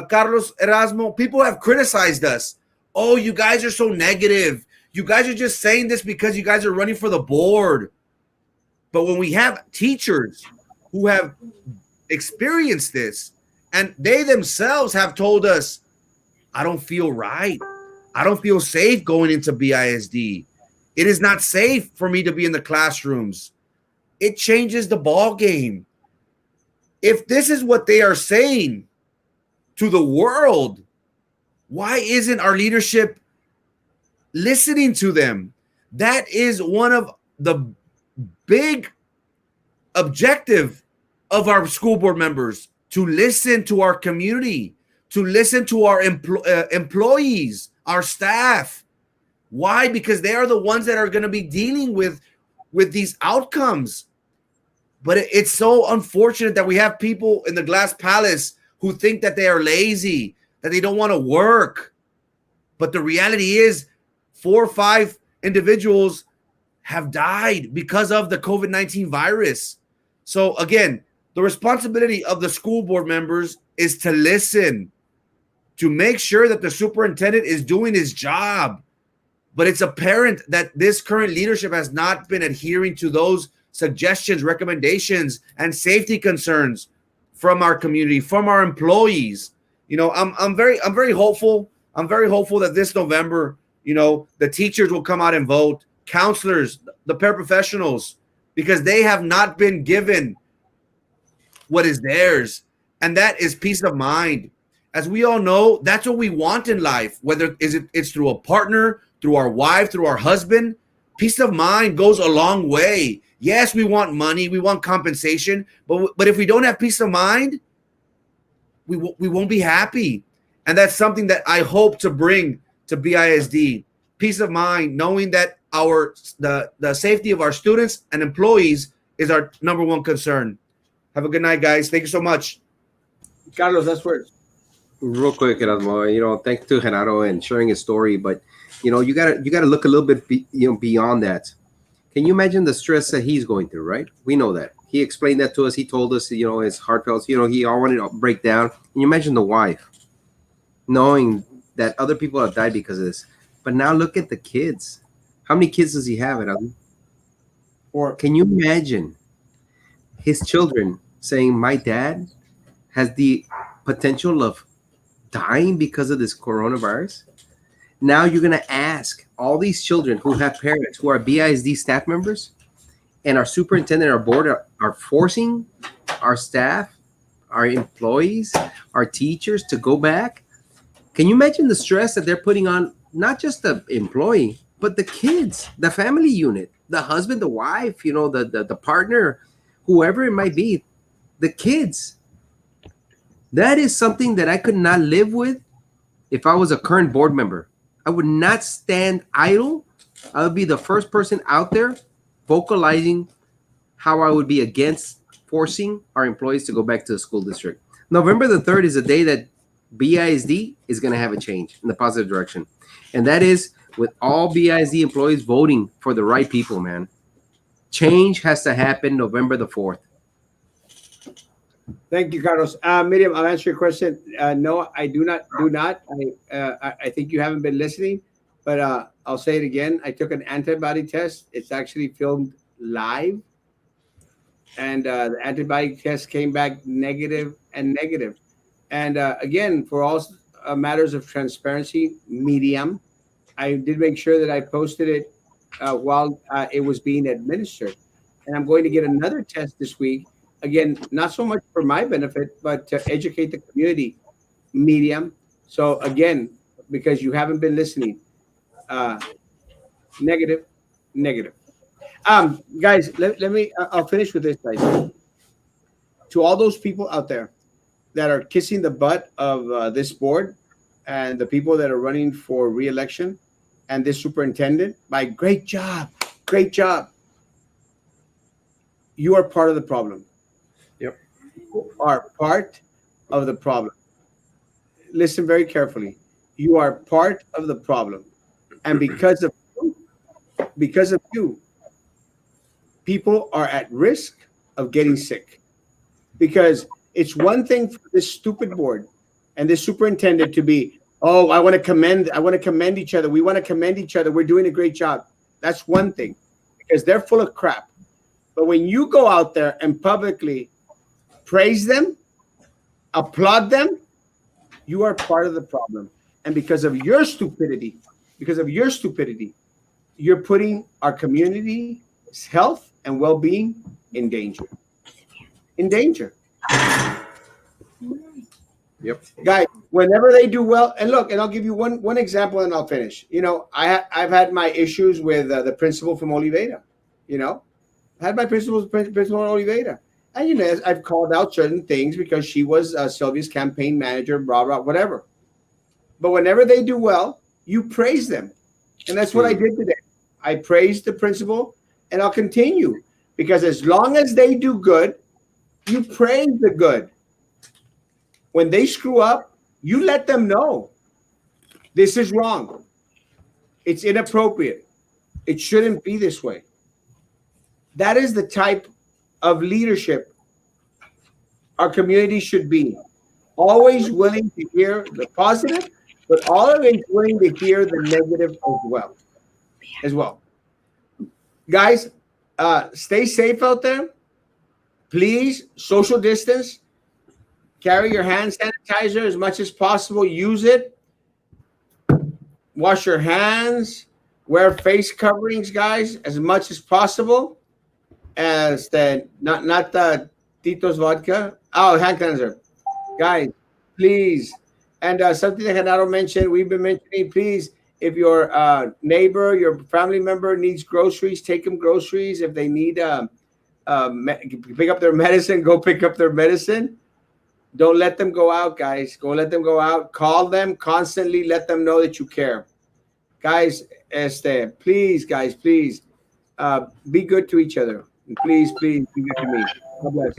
Carlos, Erasmo, people have criticized us. Oh, you guys are so negative. You guys are just saying this because you guys are running for the board. But when we have teachers who have experienced this, and they themselves have told us, I don't feel right. I don't feel safe going into BISD. It is not safe for me to be in the classrooms. It changes the ball game. If this is what they are saying to the world, why isn't our leadership listening to them? That is one of the big objective of our school board members, to listen to our community, to listen to our employees, our staff. Why? Because they are the ones that are going to be dealing with these outcomes. But it's so unfortunate that we have people in the glass palace who think that they are lazy, that they don't want to work. But the reality is 4 or 5 individuals have died because of the COVID-19 virus. So again, the responsibility of the school board members is to listen, to make sure that the superintendent is doing his job. But it's apparent that this current leadership has not been adhering to those suggestions, recommendations, and safety concerns from our community, from our employees. I'm very hopeful. I'm very hopeful that this November, the teachers will come out and vote, counselors, the paraprofessionals, because they have not been given what is theirs, and that is peace of mind. As we all know, that's what we want in life, whether it's through a partner, through our wife, through our husband. Peace of mind goes a long way. Yes, we want money, we want compensation, but if we don't have peace of mind, we won't be happy. And that's something that I hope to bring to BISD. Peace of mind, knowing that the safety of our students and employees is our number one concern. Have a good night, guys. Thank you so much. Carlos, that's words. Real quick, Erasmo, thanks to Genaro and sharing his story, but you gotta look a little bit beyond that. Can you imagine the stress that he's going through, right? We know that. He explained that to us. He told us, his heartfelt, he all wanted to break down. Can you imagine the wife knowing that other people have died because of this? But now look at the kids. How many kids does he have, Erasmo? Or can you imagine his children saying, my dad has the potential of dying because of this coronavirus? Now you're going to ask all these children who have parents who are BISD staff members, and our superintendent, our board are forcing our staff, our employees, our teachers to go back. Can you imagine the stress that they're putting on not just the employee, but the kids, the family unit, the husband, the wife, the partner, whoever it might be, the kids? That is something that I could not live with if I was a current board member. I would not stand idle. I would be the first person out there vocalizing how I would be against forcing our employees to go back to the school district. November the 3rd is a day that BISD is going to have a change in the positive direction. And that is with all BISD employees voting for the right people, man. Change has to happen November the 4th. Thank you, Carlos. Miriam, I'll answer your question. No, I do not. I think you haven't been listening, but I'll say it again. I took an antibody test. It's actually filmed live. And the antibody test came back negative and negative. And again, for all matters of transparency, medium, I did make sure that I posted it while it was being administered. And I'm going to get another test this week. Again, not so much for my benefit, but to educate the community, medium. So again, because you haven't been listening, negative. Guys, let me, I'll finish with this, guys. To all those people out there that are kissing the butt of this board and the people that are running for re-election and this superintendent, great job. You are part of the problem. You are part of the problem. Listen very carefully. You are part of the problem. And because of you, people are at risk of getting sick. Because it's one thing for this stupid board and this superintendent to be, oh, I want to commend each other. We want to commend each other. We're doing a great job. That's one thing, because they're full of crap. But when you go out there and publicly praise them, applaud them, you are part of the problem. And because of your stupidity, you're putting our community's health and well-being in danger. Yep. Guys, whenever they do well, and look, and I'll give you one example and I'll finish. I've had my issues with the principal from Oliveira. I had my principal from Oliveira. And, I've called out certain things because she was Sylvia's campaign manager, blah, blah, whatever. But whenever they do well, you praise them. And that's what I did today. I praised the principal, and I'll continue. Because as long as they do good, you praise the good. When they screw up, you let them know. This is wrong. It's inappropriate. It shouldn't be this way. That is the type of leadership our community should be. Always willing to hear the positive, but always willing to hear the negative as well. Guys, stay safe out there. Please, social distance. Carry your hand sanitizer as much as possible. Use it. Wash your hands. Wear face coverings, guys, as much as possible. As the not the Tito's vodka. Oh, hand cleanser, guys, please. And something that Genaro mentioned, we've been mentioning, please, if your neighbor, your family member needs groceries, take them groceries. If they need pick up their medicine, go pick up their medicine. Don't let them go out, guys. Go let them go out. Call them constantly. Let them know that you care. Guys, please, guys, please be good to each other. Please, please be good to me. God bless.